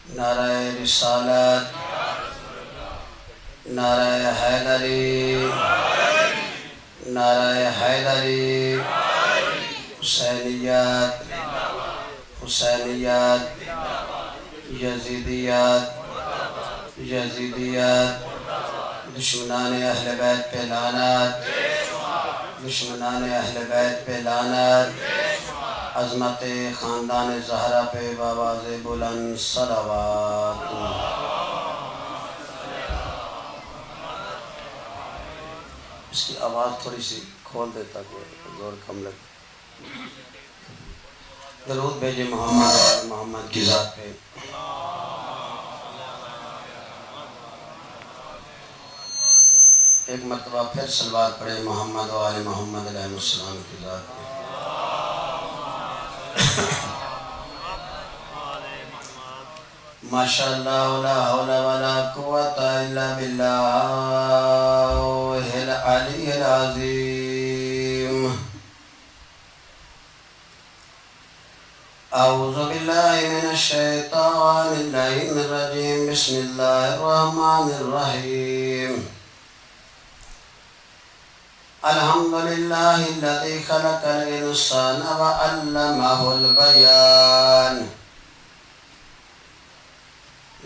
نعرہ رسالت، نعرہ حیدری، نعرہ حیدری، حسینیت، حسینیت، یزیدیت، یزیدیت، دشمنان اہل بیت پہ لعنت، دشمنان اہل بیت پہ لعنت، عظمت خاندان زہرا پہ بآواز بلند صلوات۔ اس کی آواز تھوڑی سی کھول دیتا کہ زور کم لگے۔ درود بھیجے محمد کی ذات پہ۔ ایک مرتبہ پھر صلوات پڑھے محمد و آل محمد علیہ السلام کی ذات پہ۔ ماشاءاللہ لا حول ولا قوة الا باللہ العلی العظیم۔ اعوذ باللہ من الشیطان اللعین الرجیم، بسم اللہ الرحمن الرحیم۔ الحمدللہ الذی خلق الانسان وعلمہ البیان،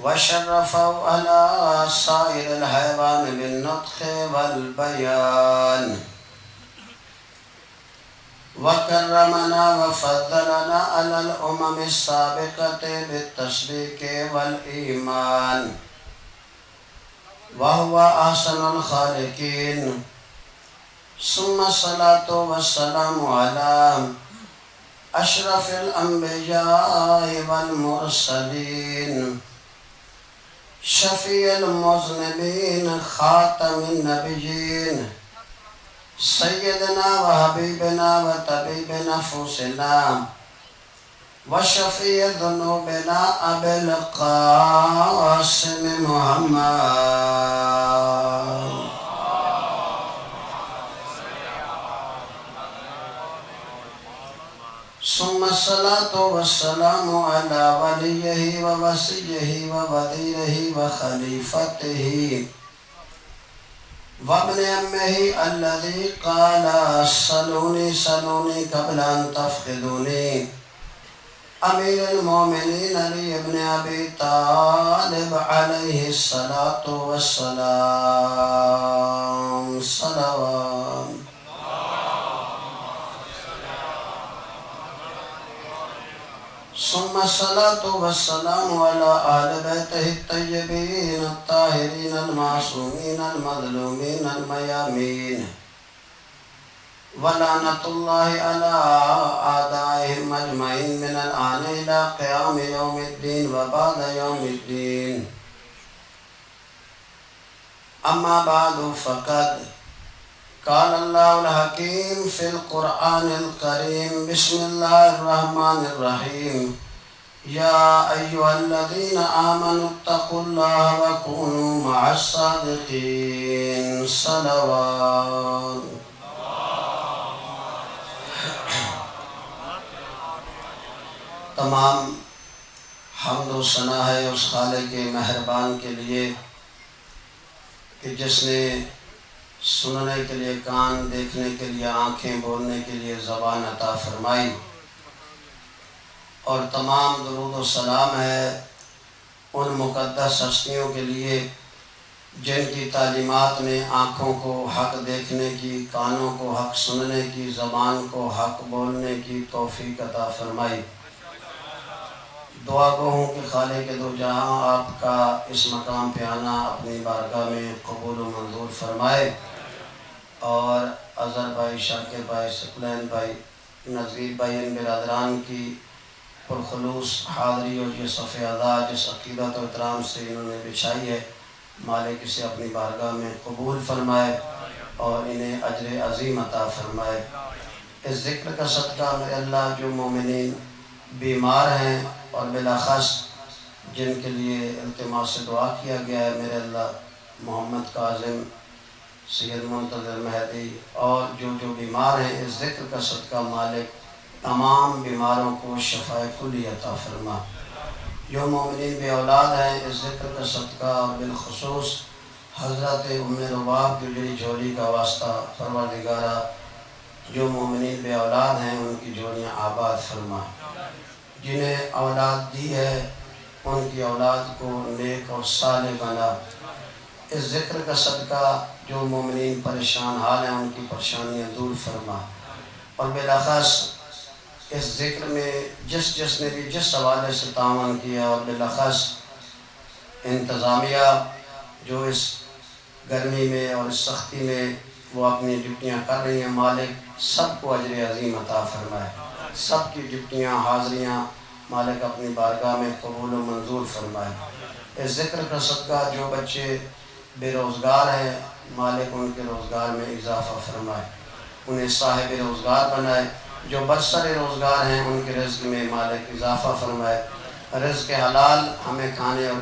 وشرفه على سائر الحيوان بالنطق والبيان، وكرمنا وفضلنا على الأمم السابقة بالتصديق والإيمان، وهو أحسن الخالقين، ثم الصلاة والسلام على أشرف الأنبياء والمرسلين، شفیع المذنبین، خاتم النبیین، سیدنا و حبیبنا و طبیب نفوسنا و شفیع ذنوبنا ابی القاسم محمد۔ ثم الصلاة والسلام على وليه ووصيه ووزيره وخليفته وابن عمه الذي قال صلوني صلوني قبل أن تفقدوني، أمير المؤمنين علي بن أبي طالب عليه الصلاة والسلام، صلوات۔ ثم الصلاة والسلام على آل بيته الطيبين الطاهرين المعصومين المظلومين الميامين، ولعنة الله على أعدائهم أجمعين من الآن إلى قيام يوم الدين وبعد يوم الدين. أما بعد فقد قال الله الحكيم في القرآن الكريم، بسم الله الرحمن الرحيم، يا أيها الذين آمنوا اتقوا الله وكونوا مع الصادقين، صلوات۔ تمام حمد و ثنا ہے اس خالق مہربان کے لیے کہ جس نے سننے کے لیے کان، دیکھنے کے لیے آنکھیں، بولنے کے لیے زبان عطا فرمائی، اور تمام درود و سلام ہے ان مقدس ہستیوں کے لیے جن کی تعلیمات نے آنکھوں کو حق دیکھنے کی، کانوں کو حق سننے کی، زبان کو حق بولنے کی توفیق عطا فرمائی۔ دعا گو ہوں کہ خالق دو جہاں آپ کا اس مقام پہ آنا اپنی بارگاہ میں قبول و منظور فرمائے، اور اظہر بھائی، شاکر بھائی، ثقلین بھائی، نذیر بھائی، ان برادران کی پرخلوص حاضری اور یہ صف ادا جس عقیدت و احترام سے انہوں نے بچھائی ہے، مالک اسے اپنی بارگاہ میں قبول فرمائے اور انہیں اجر عظیم عطا فرمائے۔ اس ذکر کا صدقہ میرے اللہ جو مومنین بیمار ہیں اور بالاخص جن کے لیے التماس سے دعا کیا گیا ہے، میرے اللہ محمد کاظم، سید منتظر مہدی اور جو بیمار ہیں، اس ذکر کا صدقہ مالک تمام بیماروں کو شفاء کلی عطا فرما۔ جو مومنین بے اولاد ہیں اس ذکر کا صدقہ اور بالخصوص حضرت ام رباب کی جڑی جھولی کا واسطہ پروردگارہ جو مومنین بے اولاد ہیں ان کی جھولیاں آباد فرما، جنہیں اولاد دی ہے ان کی اولاد کو نیک اور صالح بنا۔ اس ذکر کا صدقہ جو مومنین پریشان حال ہیں ان کی پریشانیاں دور فرما، اور بالاخص اس ذکر میں جس نے بھی جس حوالے سے تعاون کیا، اور بالاخص انتظامیہ جو اس گرمی میں اور اس سختی میں وہ اپنی ڈیوٹیاں کر رہی ہیں، مالک سب کو اجر عظیم عطا فرمائے، سب کی ڈیوٹیاں حاضریاں مالک اپنی بارگاہ میں قبول و منظور فرمائے۔ اس ذکر کا صدقہ جو بچے بے روزگار ہیں مالک ان کے روزگار میں اضافہ فرمائے، انہیں صاحب روزگار بنائے، جو برسر روزگار ہیں ان کے رزق میں مالک اضافہ فرمائے، رزق حلال ہمیں کھانے اور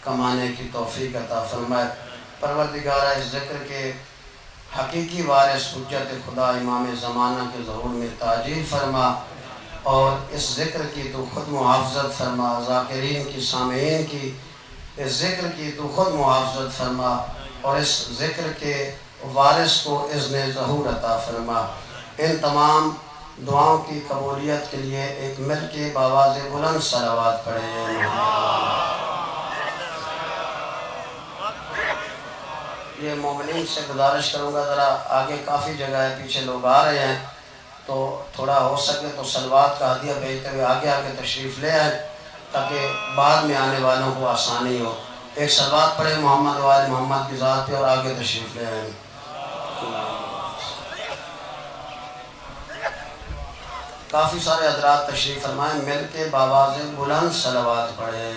کمانے کی توفیق عطا فرمائے۔ پروردگارہ اس ذکر کے حقیقی وارث حجت خدا امام زمانہ کے ظہور میں تاجیل فرما، اور اس ذکر کی تو خود محافظت فرما، ذاکرین کی سامعین کی اس ذکر کی تو خود محافظت فرما، اور اس ذکر کے وارث کو اذن ظہور عطا فرما۔ ان تمام دعاؤں کی قبولیت کے لیے ایک مل کے بآواز بلند صلوات پڑھیں۔ یہ مومنین سے گزارش کروں گا ذرا آگے کافی جگہ ہے، پیچھے لوگ آ رہے ہیں، تو تھوڑا ہو سکے تو صلوات کا ہدیہ بھیجتے ہوئے آگے تشریف لے آئیں تاکہ بعد میں آنے والوں کو آسانی ہو۔ ایک صلوات پڑھیں محمد و آل محمد کی ذات پہ اور آگے تشریف لے آئیں۔ کافی سارے حضرات تشریف فرمائیں، مل کے بآواز بلند صلوات پڑھیں۔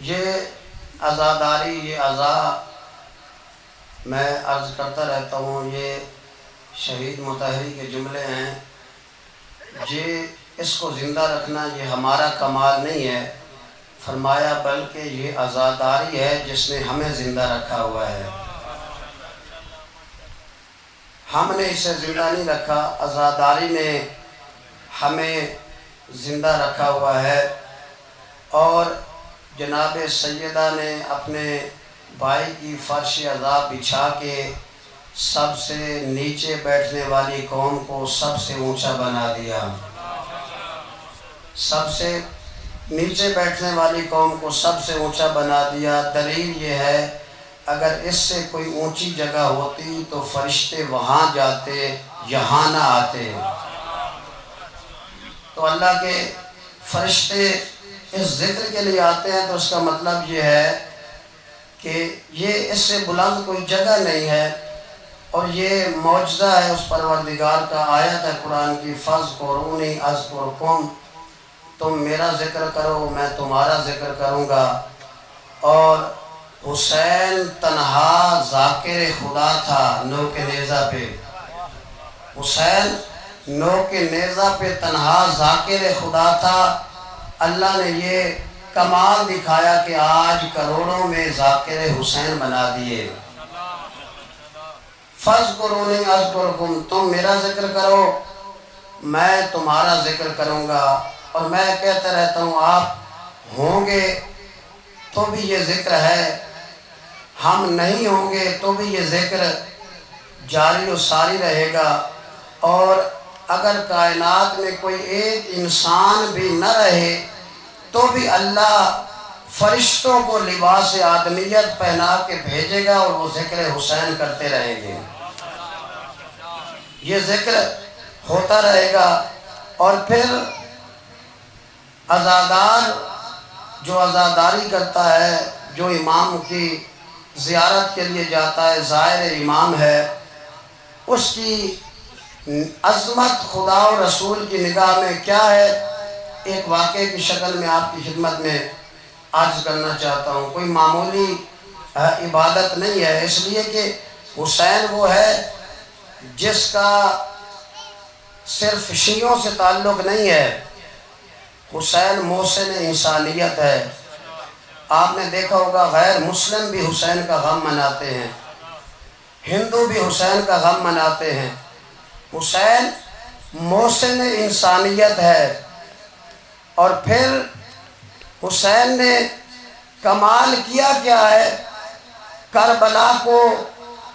یہ عزاداری، یہ عزا میں عرض کرتا رہتا ہوں، یہ شہید مطہری کے جملے ہیں، اس کو زندہ رکھنا یہ ہمارا کمال نہیں ہے، فرمایا بلکہ یہ عزاداری ہے جس نے ہمیں زندہ رکھا ہوا ہے، ہم نے اسے زندہ نہیں رکھا، عزاداری نے ہمیں زندہ رکھا ہوا ہے۔ اور جناب سیدہ نے اپنے بھائی کی فرش عزا بچھا کے سب سے نیچے بیٹھنے والی قوم کو سب سے اونچا بنا دیا، سب سے نیچے بیٹھنے والی قوم کو سب سے اونچا بنا دیا۔ دلیل یہ ہے اگر اس سے کوئی اونچی جگہ ہوتی تو فرشتے وہاں جاتے، یہاں نہ آتے، تو اللہ کے فرشتے اس ذکر کے لیے آتے ہیں، تو اس کا مطلب یہ ہے کہ یہ اس سے بلند کوئی جگہ نہیں ہے، اور یہ معجزہ ہے اس پروردگار کا۔ آیت ہے قرآن کی، فَاذْكُرُونِي أَذْكُرْكُمْ، تم میرا ذکر کرو میں تمہارا ذکر کروں گا۔ اور حسین تنہا ذاکر خدا تھا نوک نیزہ پہ، حسین نوک نیزہ پہ تنہا ذاکر خدا تھا۔ اللہ نے یہ کمال دکھایا کہ آج کروڑوں میں ذاکر حسین بنا دیے۔ فَاذْكُرُونِي أَذْكُرْكُمْ، تم میرا ذکر کرو میں تمہارا ذکر کروں گا۔ اور میں کہتا رہتا ہوں آپ ہوں گے تو بھی یہ ذکر ہے، ہم نہیں ہوں گے تو بھی یہ ذکر جاری و ساری رہے گا۔ اور اگر کائنات میں کوئی ایک انسان بھی نہ رہے تو بھی اللہ فرشتوں کو لباس آدمیت پہنا کے بھیجے گا، اور وہ ذکر حسین کرتے رہیں گے، یہ ذکر ہوتا رہے گا۔ اور پھر عزادار جو عزاداری کرتا ہے، جو امام کی زیارت کے لیے جاتا ہے، زائر امام ہے، اس کی عظمت خدا و رسول کی نگاہ میں کیا ہے، ایک واقعے کی شکل میں آپ کی خدمت میں عرض کرنا چاہتا ہوں۔ کوئی معمولی عبادت نہیں ہے، اس لیے کہ حسین وہ ہے جس کا صرف شیعوں سے تعلق نہیں ہے، حسین محسن انسانیت ہے۔ آپ نے دیکھا ہوگا غیر مسلم بھی حسین کا غم مناتے ہیں، ہندو بھی حسین کا غم مناتے ہیں۔ حسین محسن انسانیت ہے، اور پھر حسین نے کمال کیا کیا ہے؟ کربلا کو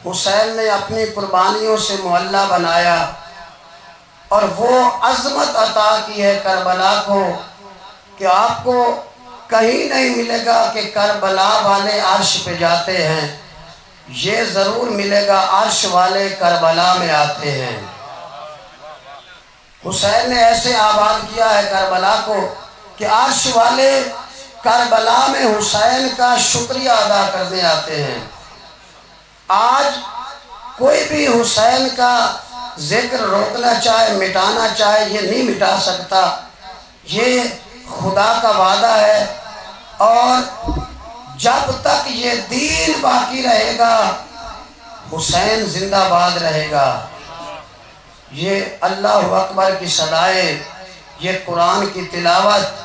حسین نے اپنی قربانیوں سے معلّہ بنایا، اور وہ عظمت عطا کی ہے کربلا کو کہ آپ کو کہیں نہیں ملے گا کہ کربلا والے عرش پہ جاتے ہیں، یہ ضرور ملے گا عرش والے کربلا میں آتے ہیں۔ حسین نے ایسے آباد کیا ہے کربلا کو کہ عرش والے کربلا میں حسین کا شکریہ ادا کرنے آتے ہیں۔ آج کوئی بھی حسین کا ذکر روکنا چاہے، مٹانا چاہے، یہ نہیں مٹا سکتا۔ یہ خدا کا وعدہ ہے، اور جب تک یہ دین باقی رہے گا حسین زندہ باد رہے گا۔ یہ اللہ اکبر کی صدائیں، یہ قرآن کی تلاوت،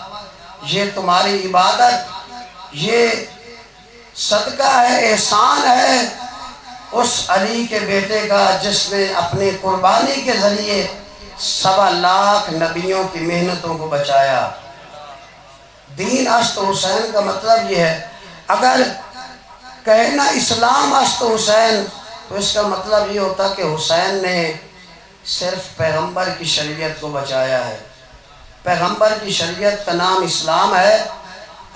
یہ تمہاری عبادت، یہ صدقہ ہے، احسان ہے اس علی کے بیٹے کا جس نے اپنی قربانی کے ذریعے 1.25 لاکھ نبیوں کی محنتوں کو بچایا۔ دین است حسین کا مطلب یہ ہے، اگر کہنا اسلام است حسین تو اس کا مطلب یہ ہوتا کہ حسین نے صرف پیغمبر کی شریعت کو بچایا ہے۔ پیغمبر کی شریعت کا نام اسلام ہے۔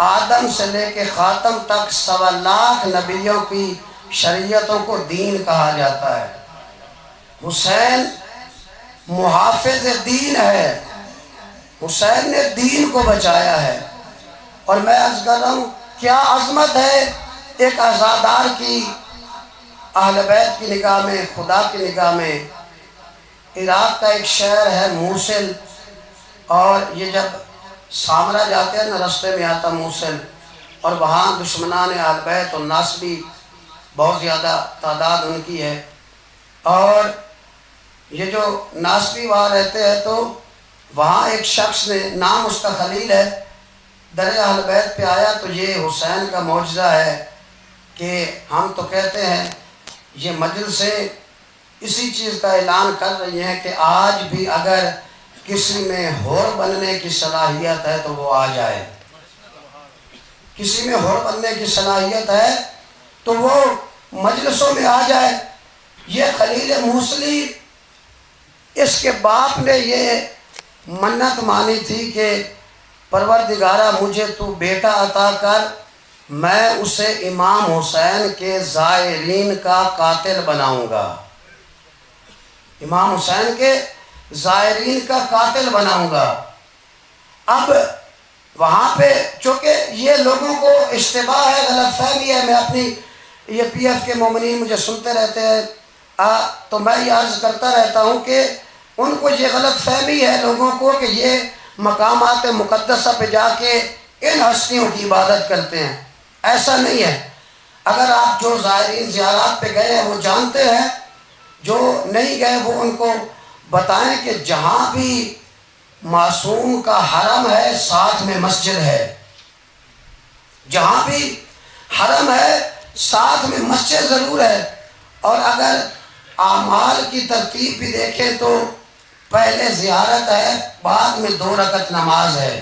آدم سے لے کے خاتم تک 1.25 لاکھ نبیوں کی شریعتوں کو دین کہا جاتا ہے۔ حسین محافظ دین ہے، حسین نے دین کو بچایا ہے۔ اور میں عرض کر رہا ہوں کیا عظمت ہے ایک عزادار کی، اہل بیت کی نگاہ میں، خدا کی نگاہ میں۔ عراق کا ایک شہر ہے موصل، اور یہ جب سامرا جاتے ہیں نا رستے میں آتا موصل، اور وہاں دشمنان اہل بیت اور ناصبی بہت زیادہ تعداد ان کی ہے، اور یہ جو ناصبی وہاں رہتے ہیں تو وہاں ایک شخص نے، نام اس کا خلیل ہے، در اہل بیت پہ آیا تو یہ حسین کا معجزہ ہے کہ ہم تو کہتے ہیں یہ مجلسیں اسی چیز کا اعلان کر رہی ہیں کہ آج بھی اگر کسی میں حور بننے کی صلاحیت ہے تو وہ آ جائے، کسی میں حور بننے کی صلاحیت ہے تو وہ مجلسوں میں آ جائے۔ یہ خلیل موصلی، اس کے باپ نے یہ منت مانی تھی کہ پروردگارہ مجھے تو بیٹا عطا کر، میں اسے امام حسین کے زائرین کا قاتل بناؤں گا، امام حسین کے زائرین کا قاتل بناؤں گا۔ اب وہاں پہ چونکہ یہ لوگوں کو اشتباہ ہے، غلط فہمی ہے، میں اپنی یہ پی ایف کے مومنین مجھے سنتے رہتے ہیں، تو میں یہ عرض کرتا رہتا ہوں کہ ان کو یہ غلط فہمی ہے لوگوں کو کہ یہ مقامات مقدسہ پہ جا کے ان ہستیوں کی عبادت کرتے ہیں۔ ایسا نہیں ہے۔ اگر آپ جو زائرین زیارات پہ گئے ہیں وہ جانتے ہیں، جو نہیں گئے وہ ان کو بتائیں کہ جہاں بھی معصوم کا حرم ہے ساتھ میں مسجد ہے، جہاں بھی حرم ہے ساتھ میں مسجد ضرور ہے۔ اور اگر اعمال کی ترتیب بھی دیکھیں تو پہلے زیارت ہے، بعد میں 2 رکعت نماز ہے۔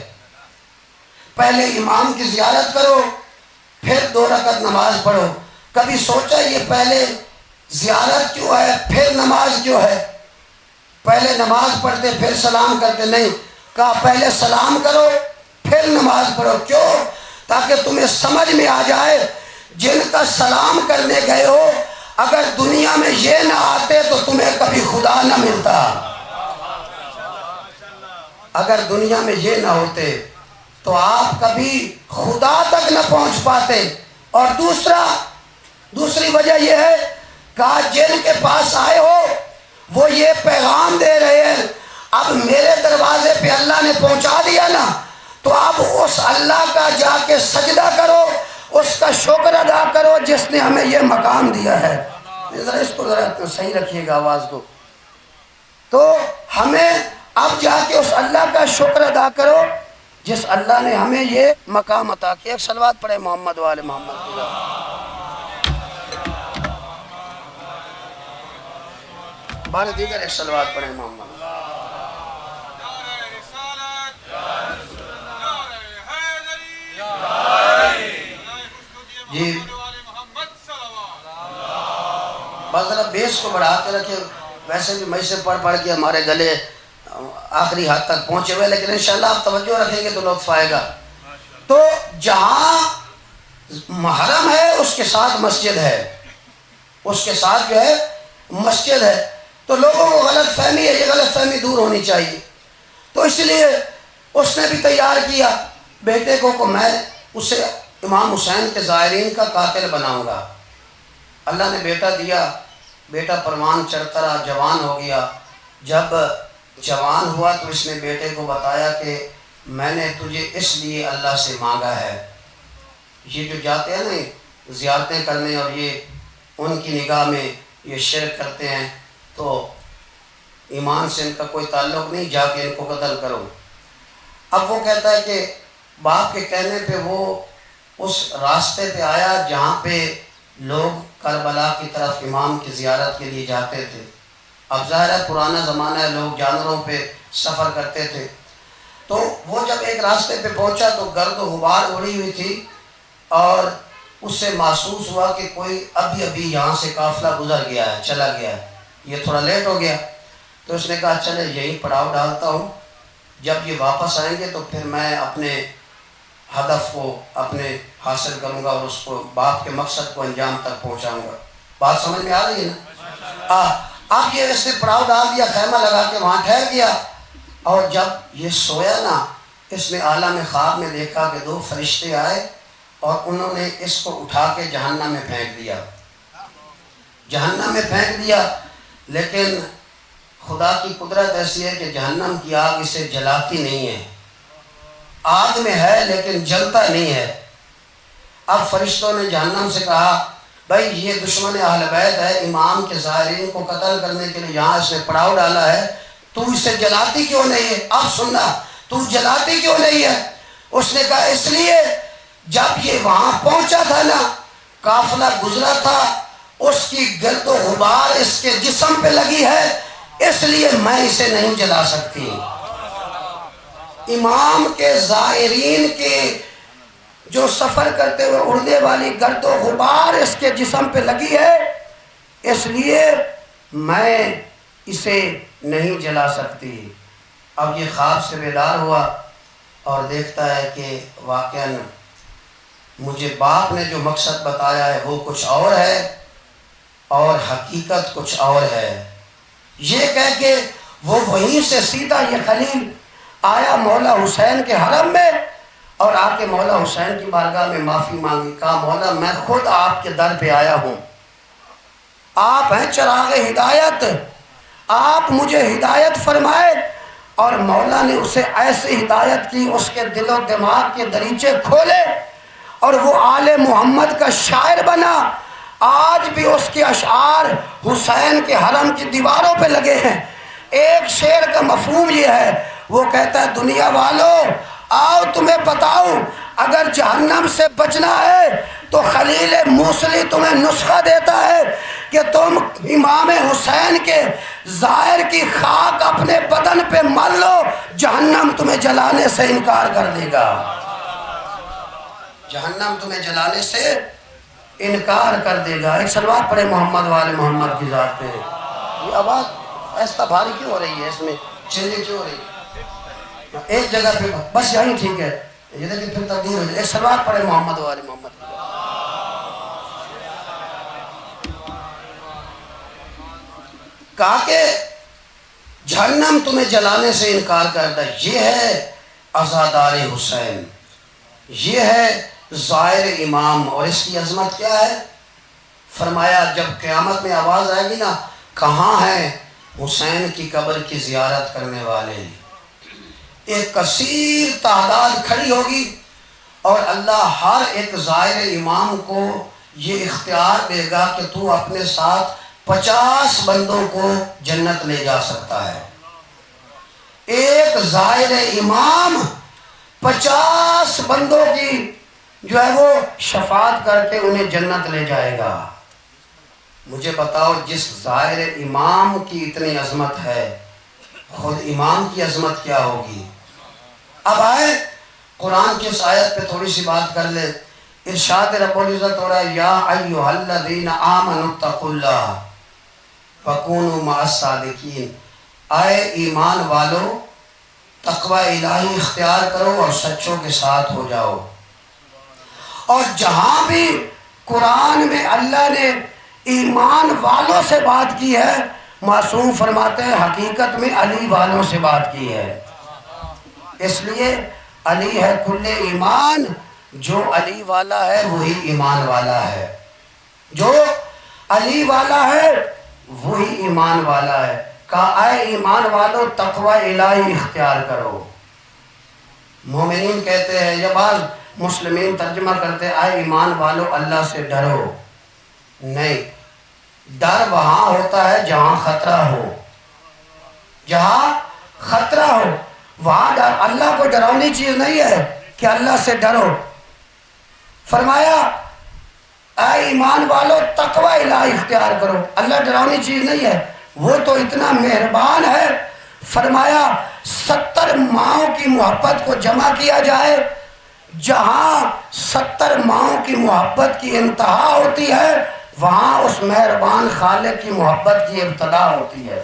پہلے امام کی زیارت کرو، پھر 2 رکعت نماز پڑھو۔ کبھی سوچا یہ پہلے زیارت کیوں ہے پھر نماز کیوں ہے؟ پہلے نماز پڑھتے پھر سلام کرتے نہیں، کہا پہلے سلام کرو پھر نماز پڑھو۔ کیوں؟ تاکہ تمہیں سمجھ میں آ جائے جن کا سلام کرنے گئے ہو اگر دنیا میں یہ نہ آتے تو تمہیں کبھی خدا نہ ملتا، اگر دنیا میں یہ نہ ہوتے تو آپ کبھی خدا تک نہ پہنچ پاتے۔ اور دوسری وجہ یہ ہے کہ جن کے پاس آئے ہو وہ یہ پیغام دے رہے ہیں اب میرے دروازے پہ اللہ نے پہنچا دیا نا، تو اب اس اللہ کا جا کے سجدہ کرو، اس کا شکر ادا کرو جس نے ہمیں یہ مقام دیا ہے۔ ذرا اس کو ذرا صحیح رکھیے گا آواز کو۔ تو ہمیں اب جا کے اس اللہ کا شکر ادا کرو جس اللہ نے ہمیں یہ مقام عطا کیا۔ ایک صلوات پڑھے محمد وآل محمد۔ بار دیگر ایک صلوات پڑھیں محمد. جی بس ذرا بیس کو بڑھا کے رکھے. ویسے بھی میں سے پڑھ پڑھ کے ہمارے گلے آخری حد تک پہنچے ہوئے، لیکن انشاءاللہ آپ توجہ رکھیں گے تو لطف آئے گا. تو جہاں حرم ہے اس کے ساتھ مسجد ہے، اس کے ساتھ جو ہے مسجد ہے. تو لوگوں کو غلط فہمی ہے، یہ غلط فہمی دور ہونی چاہیے. تو اس لیے اس نے بھی تیار کیا بیٹے کو میں اسے امام حسین کے زائرین کا قاتل بناؤں گا. اللہ نے بیٹا دیا، بیٹا پروان چڑھتا رہا، جوان ہو گیا. جب جوان ہوا تو اس نے بیٹے کو بتایا کہ میں نے تجھے اس لیے اللہ سے مانگا ہے. یہ جو جاتے ہیں نا زیارتیں کرنے اور یہ ان کی نگاہ میں یہ شرک کرتے ہیں تو ایمان سے ان کا کوئی تعلق نہیں، جا کے ان کو قتل کرو. اب وہ کہتا ہے کہ باپ کے کہنے پہ وہ اس راستے پہ آیا جہاں پہ لوگ کربلا کی طرف امام کی زیارت کے لیے جاتے تھے. اب ظاہر ہے پرانا زمانہ ہے، لوگ جانوروں پہ سفر کرتے تھے. تو وہ جب ایک راستے پہ پہنچا تو گرد و غبار اڑی ہوئی تھی اور اس سے محسوس ہوا کہ کوئی ابھی یہاں سے قافلہ گزر گیا ہے، چلا گیا ہے، یہ تھوڑا لیٹ ہو گیا. تو اس نے کہا چلے یہی پڑاؤ ڈالتا ہوں، جب یہ واپس آئیں گے تو پھر میں اپنے ہدف کو اپنے حاصل کروں گا اور اس کو باپ کے مقصد کو انجام تک پہنچاؤں گا. بات سمجھ میں آ رہی ہے نا؟ اب یہ اس نے پڑاؤ ڈال دیا، خیمہ لگا کے وہاں ٹھہر گیا. اور جب یہ سویا نا اس نے عالم خواب میں دیکھا کہ دو فرشتے آئے اور انہوں نے اس کو اٹھا کے جہنم میں پھینک دیا، جہنم میں پھینک دیا. لیکن خدا کی قدرت ایسی ہے کہ جہنم کی آگ اسے جلاتی نہیں ہے، آگ میں ہے لیکن جلتا نہیں ہے. اب فرشتوں نے جہنم سے کہا بھائی یہ دشمن اہل بیت ہے، امام کے زائرین کو قتل کرنے کے لیے یہاں اس نے پڑاؤ ڈالا ہے، تو اسے جلاتی کیوں نہیں ہے؟ اب سننا، تو جلاتی کیوں نہیں ہے؟ اس نے کہا اس لیے جب یہ وہاں پہنچا تھا نا، قافلہ گزرا تھا، اس کی گرد و غبار اس کے جسم پہ لگی ہے، اس لیے میں اسے نہیں جلا سکتی. امام کے زائرین کے جو سفر کرتے ہوئے اڑنے والی گرد و غبار اس کے جسم پہ لگی ہے، اس لیے میں اسے نہیں جلا سکتی. اب یہ خواب سے بیدار ہوا اور دیکھتا ہے کہ واقعاً مجھے باپ نے جو مقصد بتایا ہے وہ کچھ اور ہے اور حقیقت کچھ اور ہے. یہ کہہ کے وہ وہیں سے سیدھا یہ خلیل آیا مولا حسین کے حرم میں اور آ کے مولا حسین کی بارگاہ میں معافی مانگی. کہا مولا میں خود آپ کے در پہ آیا ہوں، آپ ہیں چراغ ہدایت، آپ مجھے ہدایت فرمائے. اور مولا نے اسے ایسی ہدایت کی، اس کے دل و دماغ کے دریچے کھولے اور وہ آل محمد کا شاعر بنا. آج بھی اس کے اشعار حسین کے حرم کی دیواروں پہ لگے ہیں. ایک شعر کا مفہوم یہ ہے، وہ کہتا ہے دنیا والوں آؤ تمہیں بتاؤں، اگر جہنم سے بچنا ہے تو خلیل موصلی تمہیں نسخہ دیتا ہے کہ تم امام حسین کے ظاہر کی خاک اپنے بدن پہ مل لو، جہنم تمہیں جلانے سے انکار کر دے گا، جہنم تمہیں جلانے سے انکار کر دے گا. ایک صلوات پڑھے محمد والے محمد کی ذات پہ. یہ آواز ایسا بھاری کیوں ہو رہی ہے، اس میں چینجنگ کیوں ہو رہی ہے؟ ایک جگہ پہ بس یہیں ٹھیک ہے، یہ لیکن پھر تبدیل ہو جائے. ایک صلوات پڑھے محمد والے محمد کی ذات. کہا کہ جہنم تمہیں جلانے سے انکار کرتا ہے. یہ ہے عزادار حسین، یہ ہے ظاہر امام. اور اس کی عظمت کیا ہے؟ فرمایا جب قیامت میں آواز آئے گی نا، کہاں ہیں حسین کی قبر کی زیارت کرنے والے؟ ایک کثیر تعداد کھڑی ہوگی اور اللہ ہر ایک ظاہر امام کو یہ اختیار دے گا کہ تو اپنے ساتھ 50 بندوں کو جنت لے جا سکتا ہے. ایک ظاہر امام 50 بندوں کی جو ہے وہ شفاعت کر کے انہیں جنت لے جائے گا. مجھے بتاؤ جس ظاہر امام کی اتنی عظمت ہے، خود امام کی عظمت کیا ہوگی؟ اب آئے قرآن کی اس آیت پہ تھوڑی سی بات کر لے۔ ارشاد رب العزت ہو رہا ہے یا ایھا الذین آمنوا اتقوا اللہ وکونوا مع الصادقین، آئے ایمان والو تقوی الہی اختیار کرو اور سچوں کے ساتھ ہو جاؤ۔ اور جہاں بھی قرآن میں اللہ نے ایمان والوں سے بات کی ہے، معصوم فرماتے ہیں حقیقت میں علی والوں سے بات کی ہے۔ اس لیے علی ہے کل ایمان، جو علی والا ہے وہی ایمان والا ہے، جو علی والا ہے وہی ایمان والا ہے۔ کہا اے ایمان والو تقوی الہی اختیار کرو۔ مومنین کہتے ہیں یا بعض مسلمین ترجمہ کرتے ہیں اے ایمان والو اللہ سے ڈرو۔ نہیں، ڈر وہاں ہوتا ہے جہاں خطرہ ہو، جہاں خطرہ ہو وہاں ڈر۔ اللہ کو ڈراؤنی چیز نہیں ہے کہ اللہ سے ڈرو۔ فرمایا اے ایمان والو تقوی الہی اختیار کرو، اللہ ڈراؤنی چیز نہیں ہے، وہ تو اتنا مہربان ہے۔ فرمایا 70 ماہوں کی محبت کو جمع کیا جائے، جہاں 70 ماہوں کی محبت کی انتہا ہوتی ہے وہاں اس مہربان خالق کی محبت کی ابتدا ہوتی ہے۔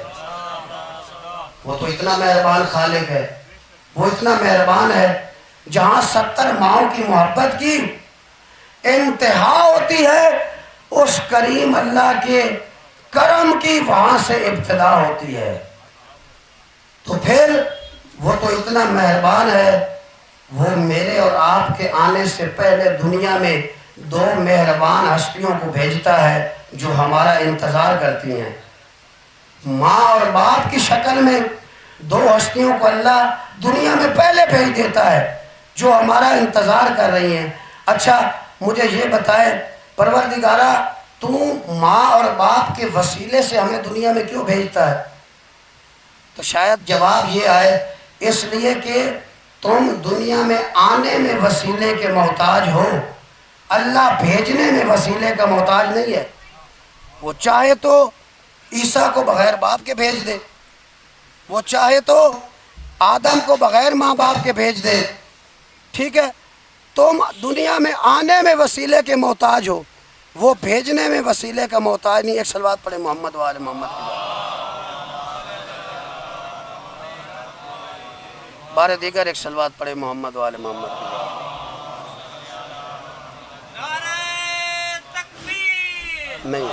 وہ تو اتنا مہربان خالق ہے، وہ اتنا مہربان ہے، جہاں 70 ماہوں کی محبت کی انتہا ہوتی ہے اس کریم اللہ کے کرم کی وہاں سے ابتدا ہوتی ہے۔ تو پھر وہ تو اتنا مہربان ہے، وہ میرے اور آپ کے آنے سے پہلے دنیا میں 2 مہربان ہستیوں کو بھیجتا ہے جو ہمارا انتظار کرتی ہیں۔ ماں اور باپ کی شکل میں 2 ہستیوں کو اللہ دنیا میں پہلے بھیج دیتا ہے جو ہمارا انتظار کر رہی ہیں۔ اچھا مجھے یہ بتائے پروردگارہ تو ماں اور باپ کے وسیلے سے ہمیں دنیا میں کیوں بھیجتا ہے؟ تو شاید جواب یہ آئے اس لیے کہ تم دنیا میں آنے میں وسیلے کے محتاج ہو، اللہ بھیجنے میں وسیلے کا محتاج نہیں ہے۔ وہ چاہے تو عیسیٰ کو بغیر باپ کے بھیج دے، وہ چاہے تو آدم کو بغیر ماں باپ کے بھیج دے، ٹھیک ہے؟ تم دنیا میں آنے میں وسیلے کے محتاج ہو، وہ بھیجنے میں وسیلے کا محتاج نہیں۔ ایک صلوات پڑھے محمد و آل محمد کی بار دیگر ایک صلوات پڑھے محمد و آل محمد کی نہیں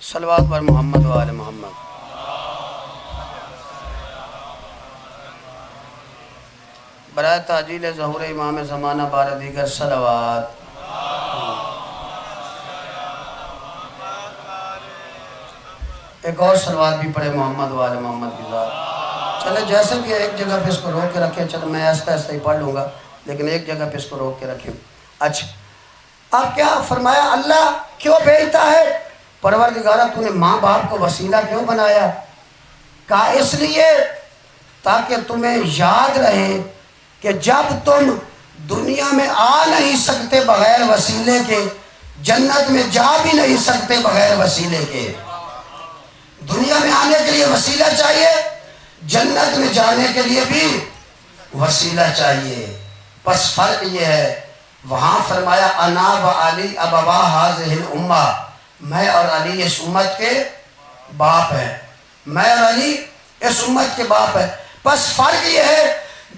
صلوات پر محمد و آل محمد۔ برائے تعجیل ظہور امام زمانہ بار دیگر صلوات۔ ایک اور صلوات بھی پڑھے محمد و آل محمد کی ذات۔ چلے جیسے بھی ایک جگہ پہ اس کو روک کے رکھیں، چلے میں ایسا ایسا ہی پڑھ لوں گا لیکن ایک جگہ پہ اس کو روک کے رکھیں۔ اچھا اب کیا فرمایا اللہ کیوں بھیجتا ہے؟ پروردگارہ تو نے ماں باپ کو وسیلہ کیوں بنایا؟ کہا اس لیے تاکہ تمہیں یاد رہے کہ جب تم دنیا میں آ نہیں سکتے بغیر وسیلے کے، جنت میں جا بھی نہیں سکتے بغیر وسیلے کے۔ دنیا میں آنے کے لیے وسیلہ چاہیے، جنت میں جانے کے لیے بھی وسیلہ چاہیے۔ بس فرق یہ ہے وہاں فرمایا انا و علی ابوا ھذہ الامہ، میں اور علی اس امت کے باپ ہیں، میں اور علی اس امت کے باپ ہیں۔ بس فرق یہ ہے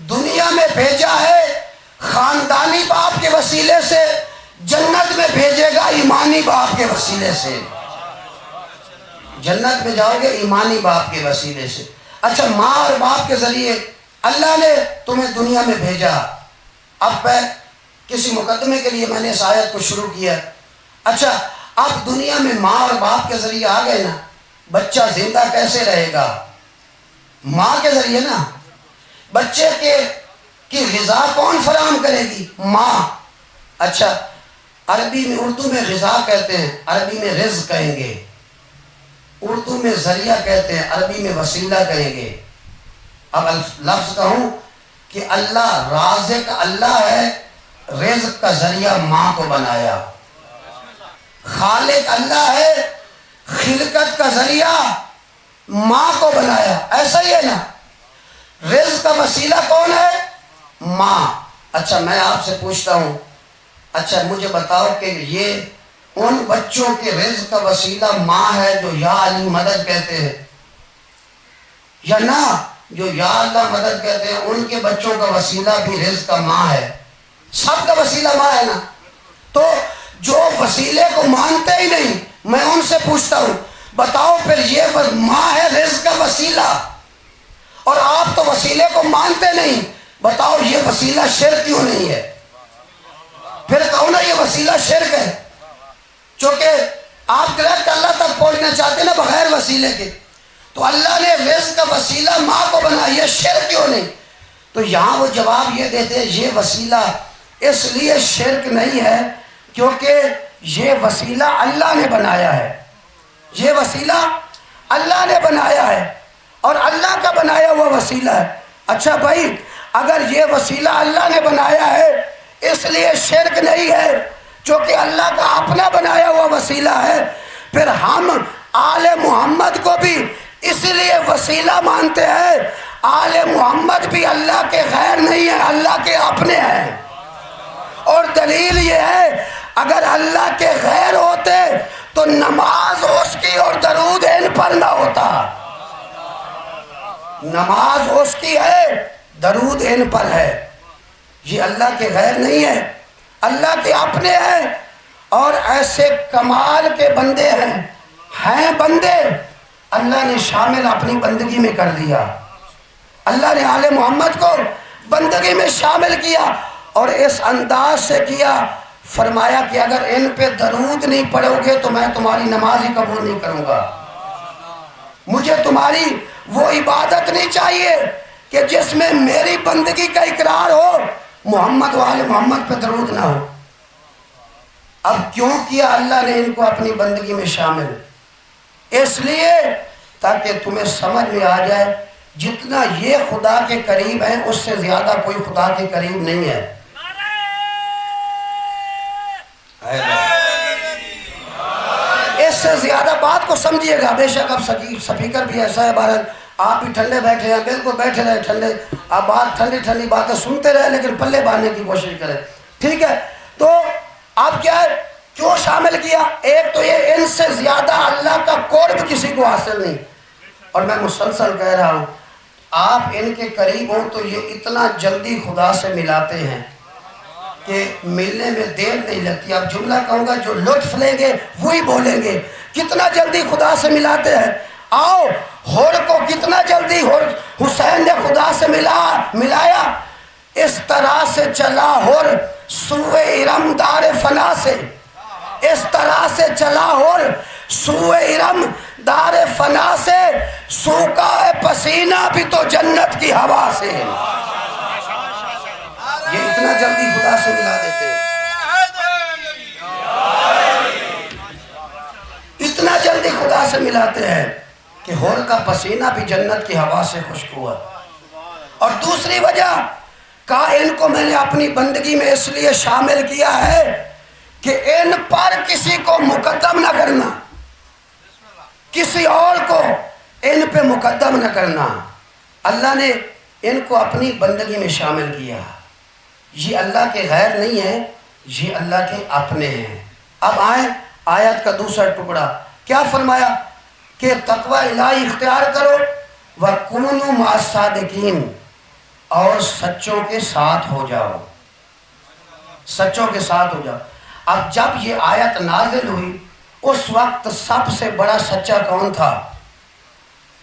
دنیا میں بھیجا ہے خاندانی باپ کے وسیلے سے، جنت میں بھیجے گا ایمانی باپ کے وسیلے سے۔ جنت میں جاؤ گے ایمانی باپ کے وسیلے سے۔ اچھا ماں اور باپ کے ذریعے اللہ نے تمہیں دنیا میں بھیجا۔ اب میں کسی مقدمے کے لیے میں نے اس آیت کو شروع کیا۔ اچھا اب دنیا میں ماں اور باپ کے ذریعے آ گئے نا، بچہ زندہ کیسے رہے گا؟ ماں کے ذریعے نا۔ بچے کی غذا کون فراہم کرے گی؟ ماں۔ اچھا عربی میں اردو میں غذا کہتے ہیں، عربی میں رزق کہیں گے۔ اردو میں ذریعہ کہتے ہیں، عربی میں وسیلہ کہیں گے۔ اب لفظ کہوں کہ اللہ رازق اللہ ہے، رزق کا ذریعہ ماں کو بنایا۔ خالق اللہ ہے، خلقت کا ذریعہ ماں کو بنایا۔ ایسا ہی ہے نا؟ رزق کا وسیلہ کون ہے؟ ماں۔ اچھا میں آپ سے پوچھتا ہوں، اچھا مجھے بتاؤ کہ یہ ان بچوں کے رزق کا وسیلہ ماں ہے جو یا علی مدد کہتے ہیں، یا نہ جو یا اللہ مدد کہتے ہیں ان کے بچوں کا وسیلہ بھی رزق کا ماں ہے؟ سب کا وسیلہ ماں ہے نا؟ تو جو وسیلے کو مانتے ہی نہیں، میں ان سے پوچھتا ہوں بتاؤ پھر یہ ماں ہے رزق کا وسیلہ، اور آپ تو وسیلے کو مانتے نہیں، بتاؤ یہ وسیلہ شرک کیوں نہیں ہے؟ پھر کہو نا یہ وسیلہ شرک ہے، چونکہ آپ ڈائریکٹ اللہ تک پہنچنا چاہتے ہیں نا بغیر وسیلے کے، تو اللہ نے رزق کا وسیلہ ماں کو بنایا، یہ شرک کیوں نہیں؟ تو یہاں وہ جواب یہ دیتے ہیں یہ وسیلہ اس لیے شرک نہیں ہے کیونکہ یہ وسیلہ اللہ نے بنایا ہے، یہ وسیلہ اللہ نے بنایا ہے اور اللہ کا بنایا ہوا وسیلہ ہے۔ اچھا بھائی اگر یہ وسیلہ اللہ نے بنایا ہے اس لیے شرک نہیں ہے چونکہ اللہ کا اپنا بنایا ہوا وسیلہ ہے، پھر ہم آل محمد کو بھی اس لیے وسیلہ مانتے ہیں۔ آل محمد بھی اللہ کے غیر نہیں ہے، اللہ کے اپنے ہیں، اور دلیل یہ ہے اگر اللہ کے غیر ہوتے تو نماز اس کی اور درود ان پر نہ ہوتا۔ نماز اس کی ہے، درود ان پر ہے، یہ اللہ کے غیر نہیں ہے، اللہ کے اپنے ہیں، اور ایسے کمال کے بندے ہیں بندے اللہ نے شامل اپنی بندگی میں کر دیا۔ اللہ نے آل محمد کو بندگی میں شامل کیا اور اس انداز سے کیا، فرمایا کہ اگر ان پہ درود نہیں پڑھو گے تو میں تمہاری نماز ہی قبول نہیں کروں گا، مجھے تمہاری وہ عبادت نہیں چاہیے کہ جس میں میری بندگی کا اقرار ہو، محمد و آل محمد پہ درود نہ ہو۔ اب کیوں کیا اللہ نے ان کو اپنی بندگی میں شامل؟ اس لیے تاکہ تمہیں سمجھ میں آ جائے جتنا یہ خدا کے قریب ہیں اس سے زیادہ کوئی خدا کے قریب نہیں ہے۔ اس سے زیادہ بات کو سمجھیے گا، بے شک اب سپیکر بھی ایسا ہے بھارت، آپ بھی ٹھنڈے بیٹھے ہیں، بالکل بیٹھے رہے ٹھنڈے، آپ بات ٹھنڈی باتیں سنتے رہے لیکن پلے باندھنے کی کوشش کریں، ٹھیک ہے؟ تو آپ کیا ہے کیوں شامل کیا؟ ایک تو یہ ان سے زیادہ اللہ کا قرب کسی کو حاصل نہیں، اور میں مسلسل کہہ رہا ہوں آپ ان کے قریب ہوں تو یہ اتنا جلدی خدا سے ملاتے ہیں کہ ملنے میں دیر نہیں لگتی۔ اب جملہ کہوں گا جو لطف لیں گے وہی بولیں گے، کتنا جلدی خدا سے ملاتے ہیں۔ آؤ ہور کو کتنا جلدی حسین نے خدا سے ملایا، اس طرح سے چلا ہور سوئے ارم دار فنا سے، اس طرح سے چلا ہور سوئے ارم دار فنا سے، سوکا ہے پسینہ بھی تو جنت کی ہوا سے۔ یہ اتنا جلدی خدا سے ملا دیتے ہیں، اتنا جلدی خدا سے ملاتے ہیں کہ ہور کا پسینہ بھی جنت کی ہوا سے خشک ہوا۔ اور دوسری وجہ کہا ان کو میں نے اپنی بندگی میں اس لیے شامل کیا ہے کہ ان پر کسی کو مقدم نہ کرنا، کسی اور کو ان پہ مقدم نہ کرنا۔ اللہ نے ان کو اپنی بندگی میں شامل کیا، یہ اللہ کے غیر نہیں ہے، یہ اللہ کے اپنے ہیں۔ اب آئیں آیت کا دوسرا ٹکڑا، کیا فرمایا کہ تقوی الہی اختیار کرو وَكُونُوا مَعَ الصَّادِقِينَ، اور سچوں کے ساتھ ہو جاؤ، سچوں کے ساتھ ہو جاؤ۔ اب جب یہ آیت نازل ہوئی اس وقت سب سے بڑا سچا کون تھا؟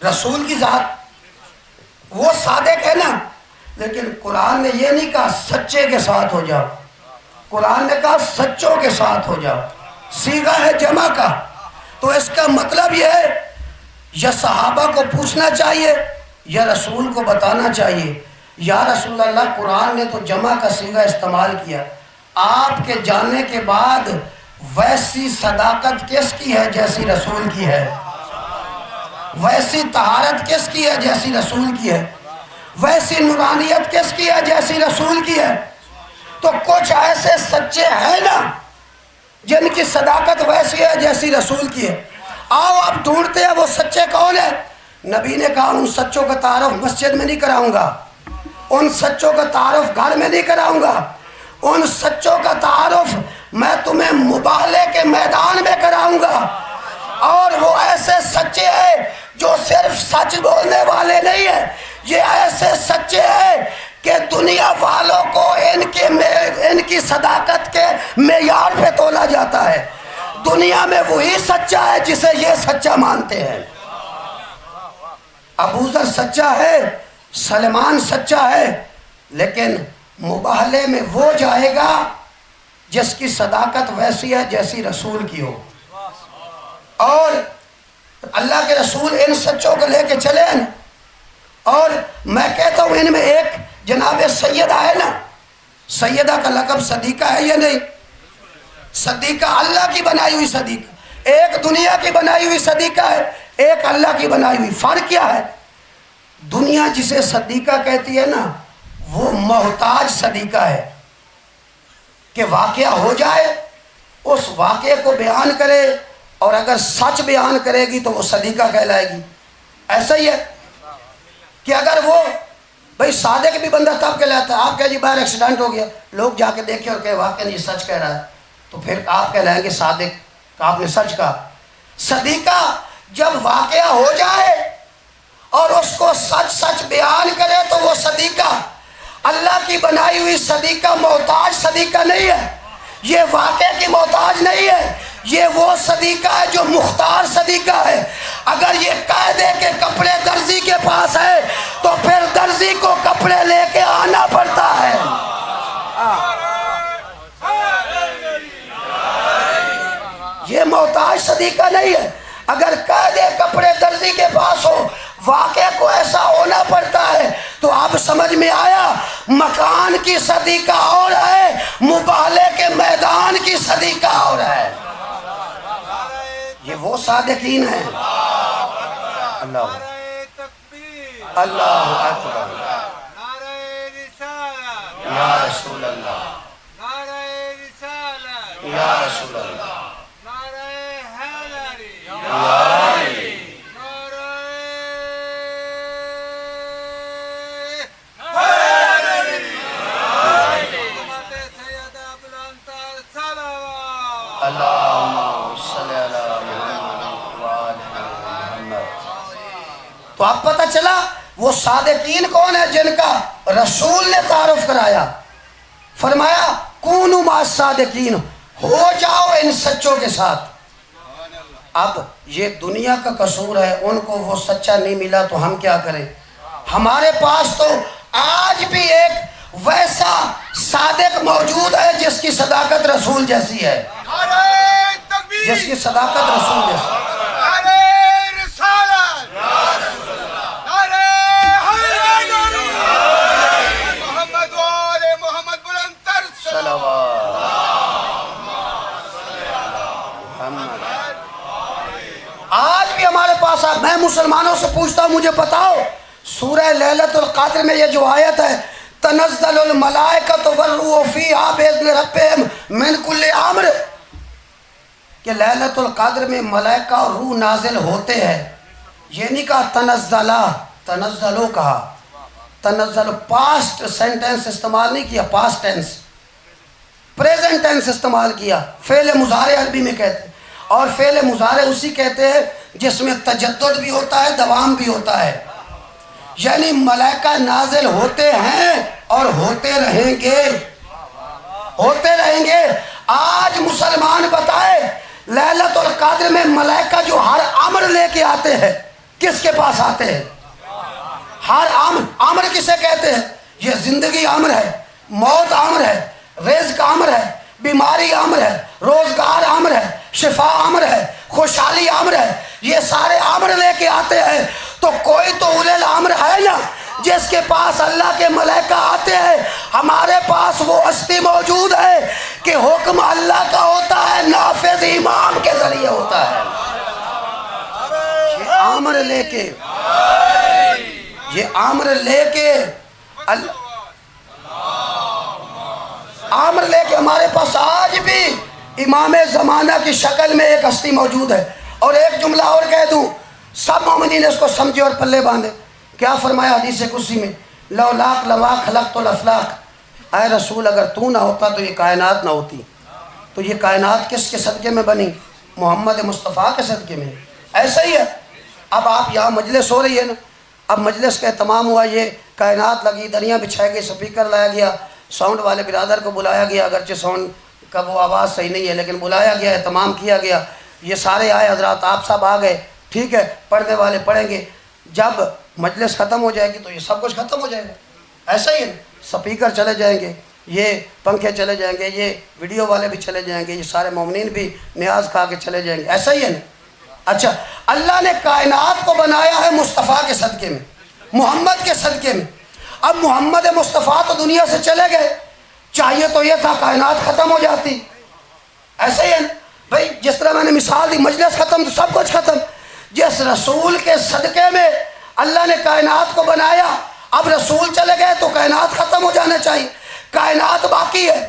رسول کی ذات، وہ صادق ہے نا، لیکن قرآن نے یہ نہیں کہا سچے کے ساتھ ہو جاؤ، قرآن نے کہا سچوں کے ساتھ ہو جاؤ، صیغہ ہے جمع کا۔ تو اس کا مطلب یہ ہے یا صحابہ کو پوچھنا چاہیے یا رسول کو بتانا چاہیے، یا رسول اللہ قرآن نے تو جمع کا صیغہ استعمال کیا، آپ کے جاننے کے بعد ویسی صداقت کس کی ہے جیسی رسول کی ہے؟ ویسی طہارت کس کی ہے جیسی رسول کی ہے، ویسی نورانیت کس کی ہے جیسی رسول کی ہے. تو کچھ ایسے سچے ہیں نا جن کی صداقت ویسی ہے جیسی رسول کی ہے. آؤ آپ ڈھونڈتے ہیں وہ سچے کون ہیں. نبی نے کہا ان سچوں کا تعارف مسجد میں نہیں کراؤں گا، ان سچوں کا تعارف گھر میں نہیں کراؤں گا، ان سچوں کا تعارف میں تمہیں مباہلے کے میدان میں کراؤں گا. اور وہ ایسے سچے ہیں جو صرف سچ بولنے والے نہیں ہیں، یہ ایسے سچے ہیں کہ دنیا والوں کو ان کی صداقت کے معیار پہ تولا جاتا ہے. دنیا میں وہی سچا ہے جسے یہ سچا مانتے ہیں. ابو ذر سچا ہے، سلمان سچا ہے، لیکن مباہلے میں وہ جائے گا جس کی صداقت ویسی ہے جیسی رسول کی ہو. اور اللہ کے رسول ان سچوں کو لے کے چلے نا. اور میں کہتا ہوں ان میں ایک جناب سیدہ ہے نا، سیدہ کا لقب صدیقہ ہے یا نہیں؟ صدیقہ اللہ کی بنائی ہوئی صدیقہ، ایک دنیا کی بنائی ہوئی صدیقہ ہے، ایک اللہ کی بنائی ہوئی. فرق کیا ہے؟ دنیا جسے صدیقہ کہتی ہے نا وہ محتاج صدیقہ ہے کہ واقعہ ہو جائے اس واقعے کو بیان کرے، اور اگر سچ بیان کرے گی تو وہ صدیقہ کہلائے گی. ایسا ہی ہے کہ اگر وہ بھئی صادق بھی بندہ تب کہلاتا ہے. آپ کہہ جی باہر ایکسیڈنٹ ہو گیا، لوگ جا کے دیکھیں اور کہے واقعہ یہ سچ کہہ رہا ہے، تو پھر آپ کہلائیں گے صادق کہ آپ نے سچ کہا. صدیقہ جب واقعہ ہو جائے اور اس کو سچ بیان کرے تو وہ صدیقہ. اللہ کی بنائی ہوئی صدیقہ محتاج صدیقہ نہیں ہے، یہ واقعے کی محتاج نہیں ہے، یہ وہ صدیقہ ہے جو مختار صدیقہ ہے. اگر یہ کہہ دے کہ کپڑے درزی کے پاس ہے تو پھر درزی کو کپڑے لے کے آنا پڑتا ہے. یہ محتاج صدیقہ نہیں ہے. اگر کہہ دے کپڑے درزی کے پاس ہو، واقعے کو ایسا ہونا پڑتا ہے. تو آپ سمجھ میں آیا، مکان کی صدیقہ اور ہے، مباہلے کے میدان کی صدیقہ اور ہے. یہ وہ صادقین ہیں. اللہ اللہ اکبر، یا رسول اللہ، یا رسول اللہ، تو اب پتہ چلا وہ صادقین کون ہے جن کا رسول نے تعارف کرایا. فرمایا کونوا مع الصادقین، ہو جاؤ ان سچوں کے ساتھ. اب یہ دنیا کا قصور ہے، ان کو وہ سچا نہیں ملا تو ہم کیا کریں؟ ہمارے پاس تو آج بھی ایک ویسا صادق موجود ہے جس کی صداقت رسول جیسی ہے، جس کی صداقت رسول جیسی ہے. آج بھی ہمارے پاس میں مسلمانوں سے پوچھتا ہوں، مجھے بتاؤ سورہ لیلۃ القدر میں یہ جو آیت ہے تنزل الملائکۃ والروح فیہا بإذن ربہم من کل امر، کہ لیلۃ القدر میں ملائکہ اور روح نازل ہوتے ہیں. یہ نہیں کہا تنزلو کہا، تنزل پاسٹ سینٹنس استعمال نہیں کیا، پاسٹ ٹینس، پریزنٹ ٹینس استعمال کیا. فعل مضارع عربی میں کہتے ہیں، اور فعل مضارع اسی کہتے ہیں جس میں تجدد بھی ہوتا ہے، دوام بھی ہوتا ہے. یعنی ملائکہ نازل ہوتے ہیں اور ہوتے رہیں گے، ہوتے رہیں گے. آج مسلمان بتائے لیلۃ القدر میں ملائکہ جو ہر امر لے کے آتے ہیں کس کے پاس آتے ہیں؟ ہر امر کسے کہتے ہیں؟ یہ زندگی امر ہے، موت امر ہے، رزق امر ہے، بیماری امر ہے، روزگار امر ہے، شفا امر ہے، خوشحالی امر ہے. یہ سارے امر لے کے آتے ہیں. تو کوئی تو اولل الامر ہے نا جس کے پاس اللہ کے ملائکہ آتے ہیں. ہمارے پاس وہ ہستی موجود ہے کہ حکم اللہ کا ہوتا ہے، نافذ امام کے ذریعے ہوتا ہے. آمر لے کے، یہ آمر لے کے آمر لے کے ہمارے پاس آج بھی امام زمانہ کی شکل میں ایک ہستی موجود ہے۔ اور ایک جملہ اور کہہ دوں، سب مومنین اس کو سمجھے اور پلے باندھے۔ کیا فرمایا حدیث قدسی میں؟ لولاک لما خلقت الافلاق، اے رسول اگر تو نہ ہوتا تو یہ کائنات نہ ہوتی۔ تو یہ کائنات کس کے صدقے میں بنی؟ محمد مصطفیٰ کے صدقے میں۔ ایسا ہی ہے، اب آپ یہاں مجلس ہو رہی ہے نا، اب مجلس کا اہتمام ہوا، یہ کائنات لگی، دریاں بچھائے گئی، سپیکر لایا گیا، ساؤنڈ والے برادر کو بلایا گیا، اگرچہ ساؤنڈ کا وہ آواز صحیح نہیں ہے لیکن بلایا گیا، اہتمام کیا گیا، یہ سارے آئے حضرات، آپ سب آ گئے، ٹھیک ہے، پڑھنے والے پڑھیں گے۔ جب مجلس ختم ہو جائے گی تو یہ سب کچھ ختم ہو جائے گا، ایسا ہی ہے، سپیکر چلے جائیں گے، یہ پنکھے چلے جائیں گے، یہ ویڈیو والے بھی چلے جائیں گے، یہ سارے مومنین بھی نیاز کھا کے چلے جائیں گے، ایسا ہی ہے نا۔ اچھا، اللہ نے کائنات کو بنایا ہے مصطفیٰ کے صدقے میں، محمد کے صدقے میں۔ اب محمد مصطفیٰ تو دنیا سے چلے گئے، چاہیے تو یہ تھا کائنات ختم ہو جاتی، ایسا ہی ہے نا بھائی۔ جس طرح میں نے مثال دی، مجلس ختم تو سب کچھ ختم۔ جس رسول کے صدقے میں اللہ نے کائنات کو بنایا، اب رسول چلے گئے تو کائنات ختم ہو جانا چاہیے۔ کائنات باقی ہے،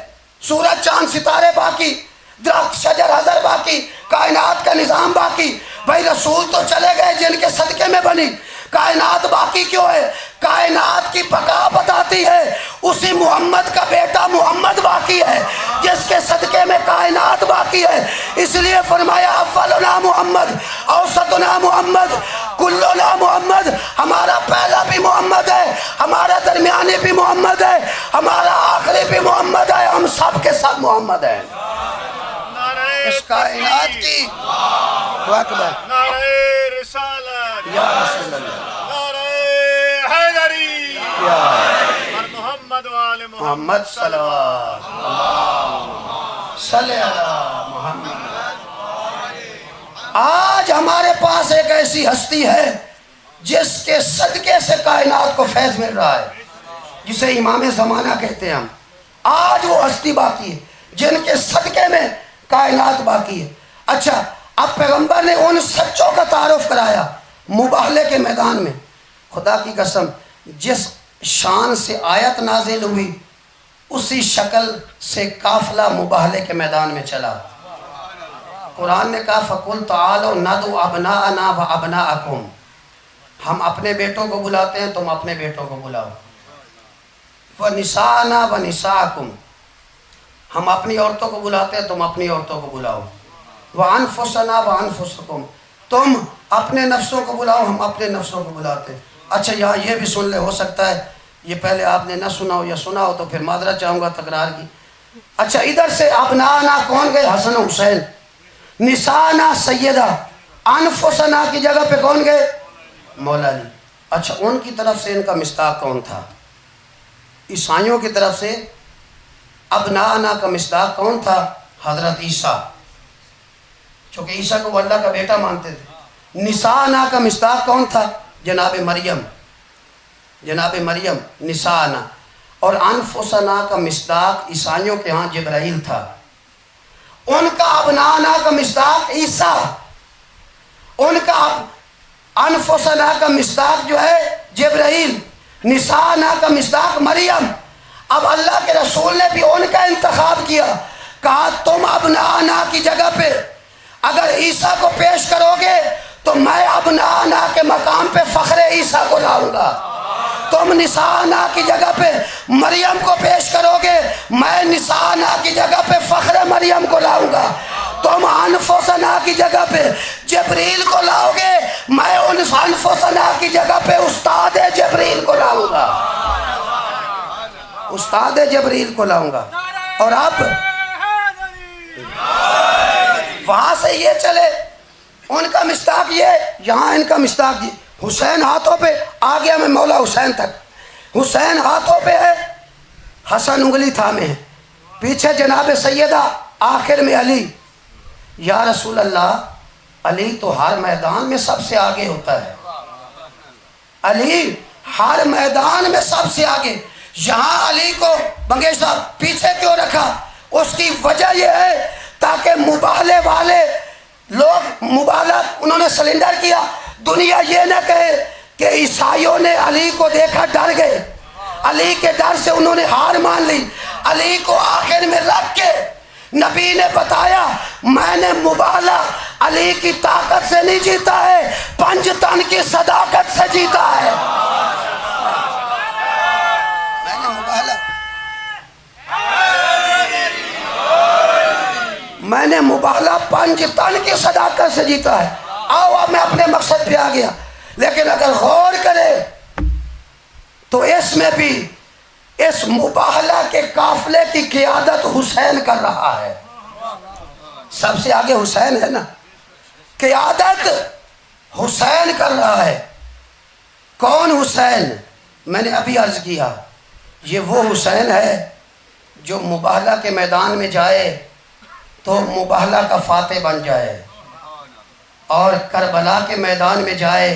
سورج چاند ستارے باقی، درخت شجر حجر باقی، کائنات کا نظام باقی۔ بھائی رسول تو چلے گئے جن کے صدقے میں بنی، کائنات باقی کیوں ہے؟ کائنات کی بقا بتاتی ہے اسی محمد کا بیٹا محمد باقی ہے جس کے صدقے میں کائنات باقی ہے۔ اس لیے فرمایا اولنا محمد، اوسطنا محمد، کلنا محمد، ہمارا پہلا بھی محمد ہے، ہمارا درمیانی بھی محمد ہے، ہمارا آخری بھی محمد ہے، ہم سب کے سب محمد ہیں۔ اس کائنات کی اکبر نعرہ رسالت یا رسول اللہ، نعرہ حیدری اور محمد وآل محمد صلوات صلی اللہ محمد۔ آج ہمارے پاس ایک ایسی ہستی ہے جس کے صدقے سے کائنات کو فیض مل رہا ہے، جسے امام زمانہ کہتے ہیں ہم۔ آج وہ ہستی باقی ہے جن کے صدقے میں کائنات باقی ہے۔ اچھا، اب پیغمبر نے ان سچوں کا تعارف کرایا مباہلے کے میدان میں۔ خدا کی قسم، جس شان سے آیت نازل ہوئی اسی شکل سے قافلہ مباہلے کے میدان میں چلا۔ قرآن نے کہا فَقُلْ تَعَالَوْا نَدْعُ أَبْنَاءَنَا وَأَبْنَاءَكُمْ، ہم اپنے بیٹوں کو بلاتے ہیں، تم اپنے بیٹوں کو بلاؤ۔ وَنِسَاءَنَا وَنِسَاءَكُمْ، ہم اپنی عورتوں کو بلاتے ہیں، تم اپنی عورتوں کو بلاؤ۔ وَأَنفُسَنَا وَأَنفُسَكُمْ، تم اپنے نفسوں کو بلاؤ، ہم اپنے نفسوں کو بلاتے ہیں۔ اچھا، یہاں یہ بھی سن لے، ہو سکتا ہے یہ پہلے آپ نے نہ سنا ہو یا سنا ہو تو پھر معذرت چاہوں گا تکرار کی۔ اچھا، ادھر سے ابنانا کون گئے؟ حسن حسین۔ نسانا سیدہ، انفسنا کی جگہ پہ کون گئے؟ مولا علی۔ اچھا، ان کی طرف سے ان کا مصداق کون تھا؟ عیسائیوں کی طرف سے ابنانا کا مصداق کون تھا؟ حضرت عیسیٰ، چونکہ عیسیٰ کو وہ اللہ کا بیٹا مانتے تھے۔ نسانا کا مصداق کون تھا؟ جناب مریم، جناب مریم نسانا۔ اور انفسنا کا مصداق عیسائیوں کے ہاں جبرائیل تھا۔ ان کا ابنانا کا مصداق عیسیٰ، ان کا انفسنا کا مصداق جو ہے جبرائیل، نسانا کا مصداق مریم۔ اب اللہ کے رسول نے بھی ان کا انتخاب کیا، کہا تم ابنانا کی جگہ پہ اگر عیسیٰ کو پیش کرو گے تو میں ابنانا کے مقام پہ فخر عیسیٰ کو لاؤں گا۔ تم نسانا کی جگہ پہ مریم کو پیش کرو گے، میں نسانا کی جگہ پہ فخر مریم کو لاؤں گا۔ تم انفسنا کی جگہ پہ جبریل کو لاؤ گے، میں ان انفسنا کی جگہ پہ استاد جبریل کو لاؤں گا، استاد جبریل کو لاؤں گا۔ اور اب وہاں سے یہ چلے، ان کا مصداق یہ، یہاں ان کا مصداق یہ۔ حسین ہاتھوں پہ آ گیا، میں مولا حسین تک۔ حسین ہاتھوں پہ ہے، حسن انگلی تھامے ہے، پیچھے جناب سیدہ، آخر میں علی۔ یا رسول اللہ، علی تو ہر میدان میں سب سے آگے ہوتا ہے، علی ہر میدان میں سب سے آگے۔ یہاں علی کو منگیش صاحب پیچھے کیوں رکھا؟ اس کی وجہ یہ ہے تاکہ مباہلے والے لوگ، مباہلہ انہوں نے سلنڈر کیا، دنیا یہ نہ کہے کہ عیسائیوں نے علی کو دیکھا ڈر گئے، علی کے ڈر سے انہوں نے ہار مان لی۔ علی کو آخر میں رکھ کے نبی نے بتایا میں نے مباہلہ علی کی طاقت سے نہیں جیتا ہے، 5 تن کی صداقت سے جیتا ہے۔ میں نے مباہلہ 5 تن کی صداقت سے جیتا ہے۔ آؤ اب میں اپنے مقصد پہ آ گیا، لیکن اگر غور کرے تو اس میں بھی اس مباہلہ کے قافلے کی قیادت حسین کر رہا ہے۔ سب سے آگے حسین ہے نا، قیادت حسین کر رہا ہے۔ کون حسین؟ میں نے ابھی عرض کیا، یہ وہ حسین ہے جو مباہلہ کے میدان میں جائے تو مباہلہ کا فاتح بن جائے، اور کربلا کے میدان میں جائے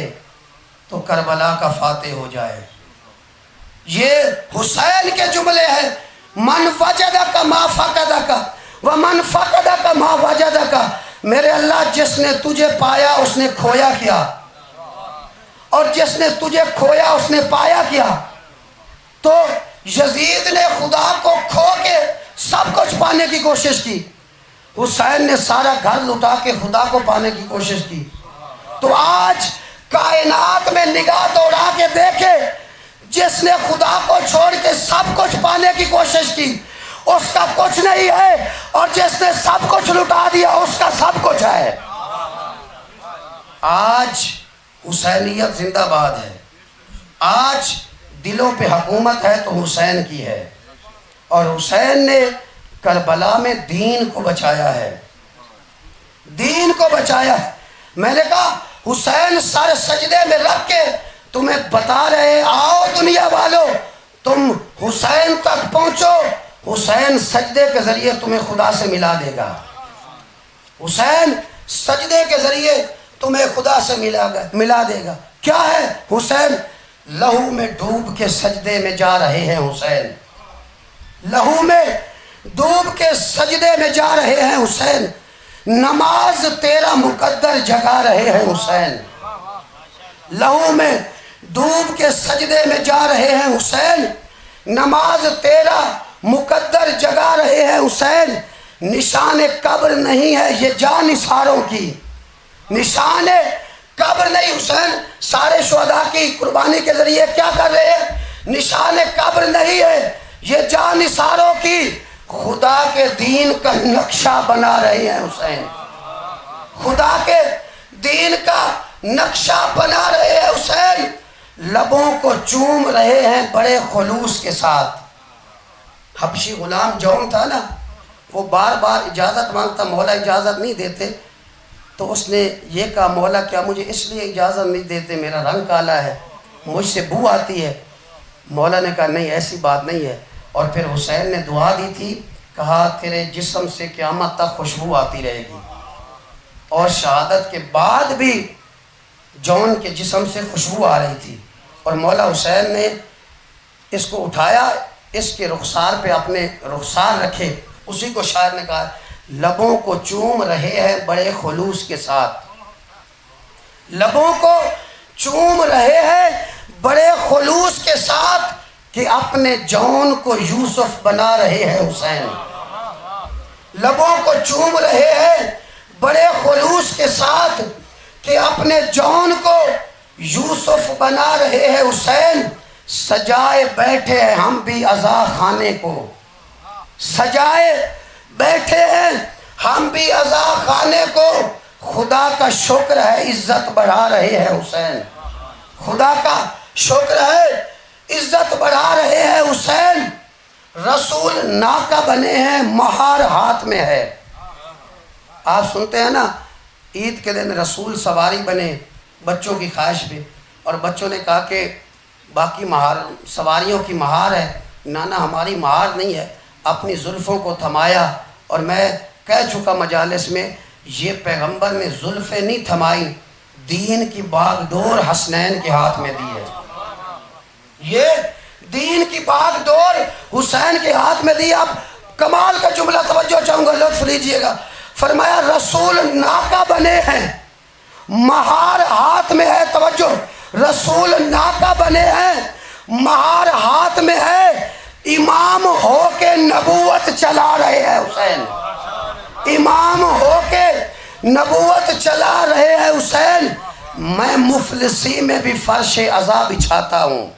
تو کربلا کا فاتح ہو جائے۔ یہ حسین کے جملے ہیں، من وجدک ما فقدک ومن فقدک ما وجدک۔ میرے اللہ، جس نے تجھے پایا اس نے کھویا کیا، اور جس نے تجھے کھویا اس نے پایا کیا۔ تو یزید نے خدا کو کھو کے سب کچھ پانے کی کوشش کی، حسین نے سارا گھر لٹا کے خدا کو پانے کی کوشش کی۔ تو آج کائنات میں نگاہ دوڑا کے دیکھے، جس نے خدا کو چھوڑ کے سب کچھ پانے کی کوشش کی اس کا کچھ نہیں ہے، اور جس نے سب کچھ لٹا دیا اس کا سب کچھ ہے۔ آج حسینیت زندہ باد ہے، آج دلوں پہ حکومت ہے تو حسین کی ہے، اور حسین نے کربلا میں دین کو بچایا ہے، دین کو بچایا ہے۔ میں نے کہا حسین سر سجدے میں رکھ کے تمہیں بتا رہے، آؤ دنیا والو تم حسین تک پہنچو، حسین سجدے کے ذریعے تمہیں خدا سے ملا دے گا، حسین سجدے کے ذریعے تمہیں خدا سے ملا دے گا۔ کیا ہے حسین؟ لہو میں ڈوب کے سجدے میں جا رہے ہیں حسین، لہو میں ڈوب کے سجدے میں جا رہے ہیں حسین، نماز تیرا مقدر جگا رہے ہیں حسین، لہو میں ڈوب کے سجدے میں جا رہے ہیں حسین، نماز تیرا مقدر جگا رہے ہیں حسین۔ نشان قبر نہیں ہے یہ جان نثاروں کی، نشان قبر نہیں۔ حسین سارے شہداء کی قربانی کے ذریعے کیا کر رہے ہیں؟ نشان قبر نہیں ہے یہ جان نثاروں کی، خدا کے دین کا نقشہ بنا رہے ہیں حسین، خدا کے دین کا نقشہ بنا رہے ہیں حسین۔ لبوں کو چوم رہے ہیں بڑے خلوص کے ساتھ۔ حبشی غلام جون تھا نا، وہ بار بار اجازت مانگتا، مولا اجازت نہیں دیتے، تو اس نے یہ کہا مولا کیا مجھے اس لیے اجازت نہیں دیتے میرا رنگ کالا ہے، مجھ سے بو آتی ہے؟ مولا نے کہا نہیں ایسی بات نہیں ہے، اور پھر حسین نے دعا دی تھی، کہا تیرے جسم سے قیامت تک خوشبو آتی رہے گی، اور شہادت کے بعد بھی جون کے جسم سے خوشبو آ رہی تھی، اور مولا حسین نے اس کو اٹھایا، اس کے رخسار پہ اپنے رخسار رکھے، اسی کو شاعر نے کہا لبوں کو چوم رہے ہیں بڑے خلوص کے ساتھ، لبوں کو چوم رہے ہیں بڑے خلوص کے ساتھ، کہ اپنے جون کو یوسف بنا رہے ہیں حسین، لبوں کو چوم رہے ہیں بڑے خلوص کے ساتھ، کہ اپنے جون کو یوسف بنا رہے ہیں حسین۔ سجائے بیٹھے ہیں ہم بھی عزا خانے کو، سجائے بیٹھے ہیں ہم بھی عزا خانے کو، خدا کا شکر ہے عزت بڑھا رہے ہیں حسین، خدا کا شکر ہے عزت بڑھا رہے ہیں حسین۔ رسول ناکہ بنے ہیں مہار ہاتھ میں ہے۔ آپ سنتے ہیں نا عید کے دن رسول سواری بنے بچوں کی خواہش پہ، اور بچوں نے کہا کہ باقی مہار سواریوں کی مہار ہے، نانا ہماری مہار نہیں ہے، اپنی زلفوں کو تھمایا، اور میں کہہ چکا مجالس میں یہ پیغمبر نے زلفیں نہیں تھمائی، دین کی باغ ڈور حسنین کے ہاتھ میں دی ہے، یہ دین کی باغ ڈور حسین کے ہاتھ میں دی۔ اب کمال کا جملہ توجہ چاہوں گا، لطف لیجئے گا۔ فرمایا رسول ناکہ بنے ہیں مہار ہاتھ میں ہے. توجہ, رسول ناکا بنے ہیں, مہار ہاتھ میں ہے, امام ہو کے نبوت چلا رہے ہیں حسین. امام ہو کے نبوت چلا رہے ہیں حسین. میں مفلسی میں بھی فرش عزا بچھاتا ہوں.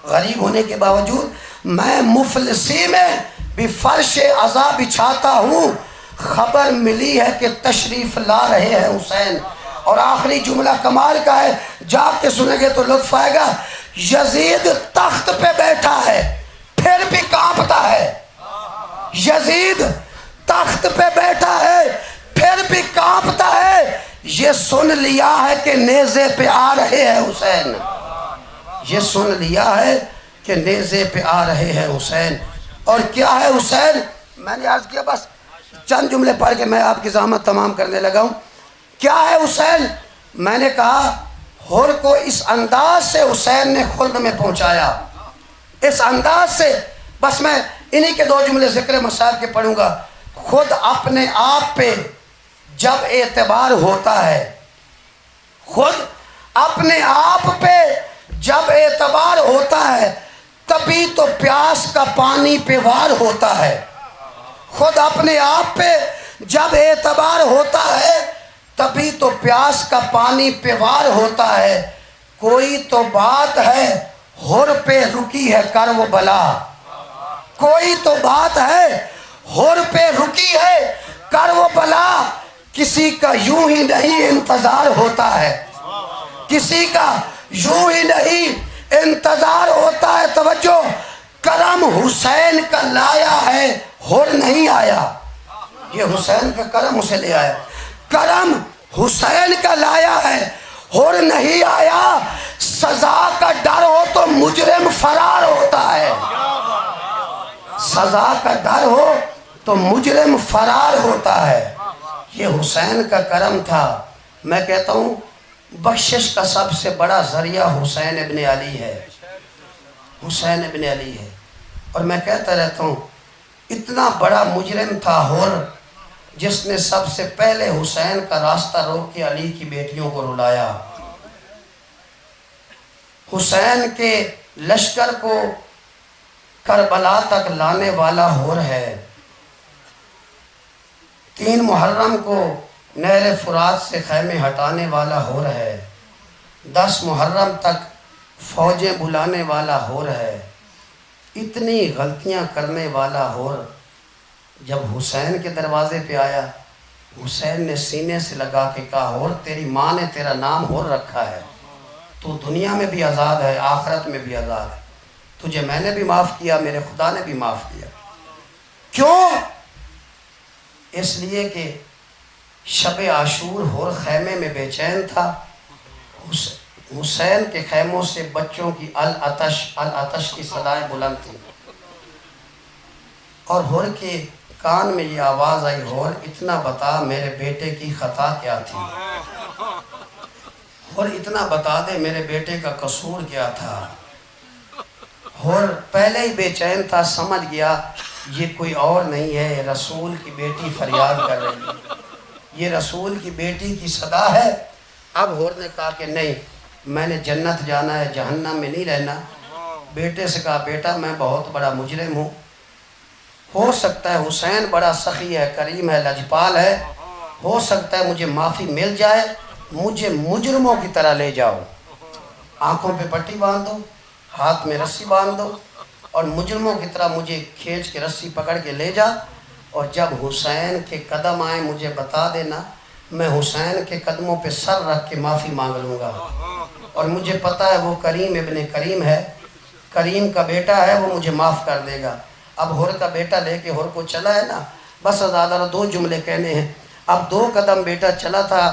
غریب ہونے کے باوجود میں مفلسی میں بھی فرش عزا بچھاتا ہوں. خبر ملی ہے کہ تشریف لا رہے ہیں حسین. اور آخری جملہ کمال کا ہے, جا کے سنیں گے تو لطف آئے گا. یزید تخت پہ بیٹھا ہے پھر بھی کانپتا ہے. یزید تخت پہ بیٹھا ہے پھر بھی کانپتا ہے. یہ سن لیا ہے کہ نیزے پہ آ رہے ہیں حسین. یہ سن لیا ہے کہ نیزے پہ آ رہے ہیں حسین. اور کیا ہے حسین, میں نے عرض کیا, بس چند جملے پڑھ کے میں آپ کی زحمت تمام کرنے لگا ہوں. کیا ہے حسین, میں نے کہا ہر کو اس انداز سے حسین نے خلد میں پہنچایا, اس انداز سے. بس میں انہی کے 2 جملے ذکر مصائب کے پڑھوں گا. خود اپنے آپ پہ جب اعتبار ہوتا ہے, خود اپنے آپ پہ جب اعتبار ہوتا ہے تبھی تو پیاس کا پانی پہ وار ہوتا ہے. خود اپنے آپ پہ جب اعتبار ہوتا ہے تبھی تو پیاس کا پانی پہ وار ہوتا ہے. کوئی تو بات ہے ہر پہ رکی ہے کر وہ بلا. کوئی تو بات ہے ہر پہ رکی ہے کر وہ بلا. کسی کا یوں ہی نہیں انتظار ہوتا ہے, کسی کا یوں ہی نہیں انتظار ہوتا ہے. توجہ, کرم حسین کا لایا ہے ہر نہیں آیا. یہ حسین کا کرم اسے لے آیا. کرم حسین کا لایا ہے ہر نہیں آیا. سزا کا ڈر ہو تو مجرم فرار ہوتا ہے. سزا کا ڈر ہو تو مجرم فرار ہوتا ہے. یہ حسین کا کرم تھا. میں کہتا ہوں بخشش کا سب سے بڑا ذریعہ حسین ابن علی ہے. حسین ابن علی ہے. اور میں کہتا رہتا ہوں اتنا بڑا مجرم تھا ہر, جس نے سب سے پہلے حسین کا راستہ روک کے علی کی بیٹیوں کو رلایا. حسین کے لشکر کو کربلا تک لانے والا ہر ہے. 3 محرم کو نہر فرات سے خیمے ہٹانے والا ہر ہے. 10 محرم تک فوجیں بلانے والا ہر ہے. اتنی غلطیاں کرنے والا ہر جب حسین کے دروازے پہ آیا, حسین نے سینے سے لگا کے کہا ہر تیری ماں نے تیرا نام ہر رکھا ہے, تو دنیا میں بھی آزاد ہے آخرت میں بھی آزاد ہے. تجھے میں نے بھی معاف کیا, میرے خدا نے بھی معاف کیا. کیوں؟ اس لیے کہ شب عاشور ہر خیمے میں بے چین تھا. حسین کے خیموں سے بچوں کی العطش کی صدائیں بلند تھیں. اور ہر کے کان میں یہ آواز آئی, ہر اتنا بتا میرے بیٹے کی خطا کیا تھی. ہر اتنا بتا دے میرے بیٹے کا قصور کیا تھا. ہر پہلے ہی بے چین تھا, سمجھ گیا یہ کوئی اور نہیں ہے, رسول کی بیٹی فریاد کر رہی ہے, یہ رسول کی بیٹی کی صدا ہے. اب ہر نے کہا کہ نہیں, میں نے جنت جانا ہے, جہنم میں نہیں رہنا. بیٹے سے کہا بیٹا میں بہت بڑا مجرم ہوں, ہو سکتا ہے حسین بڑا سخی ہے, کریم ہے, لجپال ہے, ہو سکتا ہے مجھے معافی مل جائے, مجھے مجرموں کی طرح لے جاؤ. آنکھوں پہ پٹی باندھ دو, ہاتھ میں رسی باندھ دو, اور مجرموں کی طرح مجھے کھینچ کے رسی پکڑ کے لے جا. اور جب حسین کے قدم آئیں مجھے بتا دینا, میں حسین کے قدموں پہ سر رکھ کے معافی مانگ لوں گا. اور مجھے پتہ ہے وہ کریم ابن کریم ہے, کریم کا بیٹا ہے, وہ مجھے معاف کر دے گا. اب ہر کا بیٹا لے کے ہر کو چلا ہے نا, بس زیادہ 2 جملے کہنے ہیں. اب 2 قدم بیٹا چلا تھا,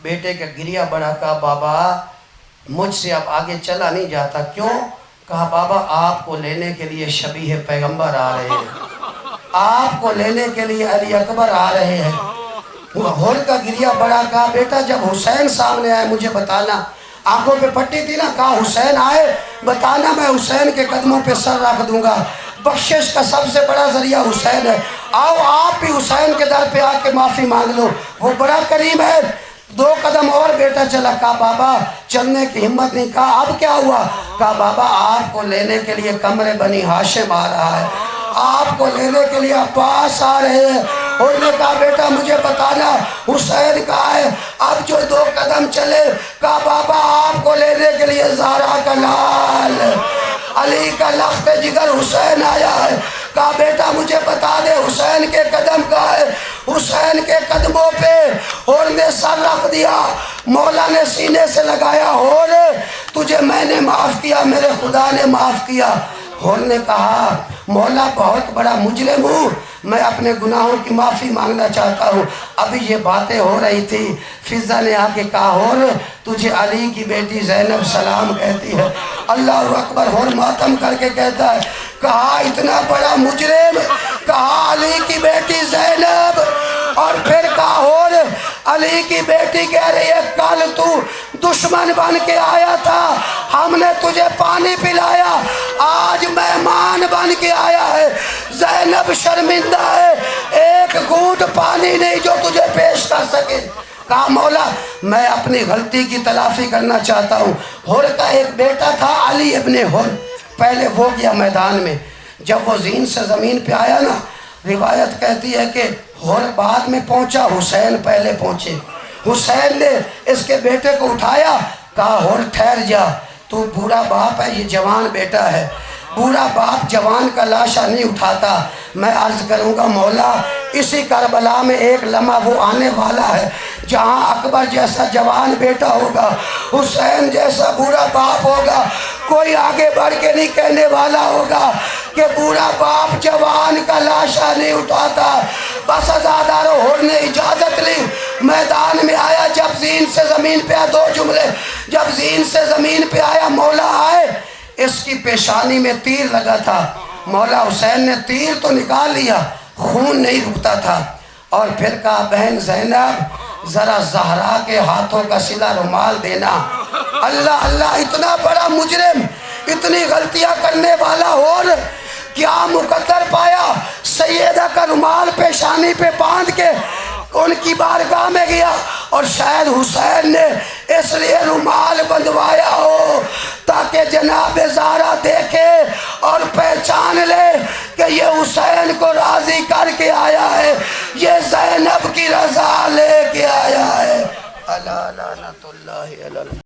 بیٹے کا گریا بڑھا, کہا بابا مجھ سے اب آگے چلا نہیں جاتا. کیوں؟ کہا بابا آپ کو لینے کے لیے شبیہ پیغمبر آ رہے ہیں, آپ کو لینے کے لیے علی اکبر آ رہے ہیں. ہر کا گریا بڑا, کہا بیٹا جب حسین سامنے آئے مجھے بتانا. آنکھوں پہ پٹی تھی نا, کہا حسین آئے بتانا, میں حسین کے قدموں پہ سر رکھ دوں گا. بخشش کا سب سے بڑا ذریعہ حسین ہے. آؤ آپ بھی حسین کے در پہ آ کے معافی مانگ لو, وہ بڑا کریم ہے. 2 قدم اور بیٹا چلا. کہا بابا چلنے کی ہمت نہیں. کہا اب کیا ہوا؟ کہا بابا آپ کو لینے کے لیے کمرے بنی ہاشم آ رہا ہے, آپ کو لینے کے لیے عباس آ رہے ہیں. اور نے کہا بیٹا مجھے بتانا حسین کہاں ہے؟ اب جو 2 قدم چلے, کہا بابا آپ کو لینے کے لیے زہرا کا لال علی کا لخت جگر حسین آیا ہے. کہا بیٹا مجھے بتا دے حسین کے قدم کہاں ہے؟ حسین کے قدموں پہ. اور نے سر رکھ دیا, مولا نے سینے سے لگایا, اور تجھے میں نے معاف کیا, میرے خدا نے معاف کیا. اور نے کہا مولا بہت بڑا مجرم ہوں, میں اپنے گناہوں کی معافی مانگنا چاہتا ہوں. ابھی یہ باتیں ہو رہی تھی, فضا نے آ کے کہا اور تجھے علی کی بیٹی زینب سلام کہتی ہے. اللہ اکبر. اور ماتم کر کے کہتا ہے کہا اتنا بڑا مجرم, کہا علی کی بیٹی زینب. اور پھر کہا اور علی کی بیٹی کہہ رہی ہے کل تو دشمن بن کے آیا تھا, ہم نے تجھے پانی پلایا, آج مہمان بن کے آیا ہے. زینب شرمندہ ہے, ایک گھونٹ پانی نہیں جو تجھے پیش کر سکے. کہا مولا میں اپنی غلطی کی تلافی کرنا چاہتا ہوں. ہور کا ایک بیٹا تھا علی ابن ہور, پہلے وہ گیا میدان میں. جب وہ زین سے زمین پہ آیا نا, روایت کہتی ہے کہ ہور بعد میں پہنچا, حسین پہلے پہنچے. حسین نے اس کے بیٹے کو اٹھایا, کہا ہور ٹھہر جا, تو بوڑھا باپ ہے, یہ جوان بیٹا ہے. بوڑھا باپ جوان کا لاشا نہیں اٹھاتا. میں عرض کروں گا مولا اسی کربلا میں ایک لمحہ وہ آنے والا ہے جہاں اکبر جیسا جوان بیٹا ہوگا, حسین جیسا بوڑھا باپ ہوگا, کوئی آگے بڑھ کے نہیں کہنے والا ہوگا کہ بوڑھا باپ جوان کا لاشا نہیں اٹھاتا. بس ازادارو ہور نے اجازت لی, میدان میں آیا. جب زین سے زمین پہ آیا, 2 جملے, جب زین سے زمین پہ آیا مولا آئے, اس کی پیشانی میں تیر لگا تھا. مولا حسین نے تیر تو نکال لیا, خون نہیں رکتا تھا. اور پھر کہا بہن زینب ذرا زہرا کے ہاتھوں کا سلا رومال دینا. اللہ اللہ, اتنا بڑا مجرم, اتنی غلطیاں کرنے والا, اور کیا مقدر پایا, سیدہ کا رومال پیشانی پہ باندھ کے ان کی بارگاہ میں گیا. اور شاید حسین نے اس لیے رومال بندھوایا ہو تاکہ جناب زہرا دیکھے اور پہچان لے کہ یہ حسین کو راضی کر کے آیا ہے, یہ زینب کی رضا لے کے آیا ہے. اللہ لعنت اللہ علیہ.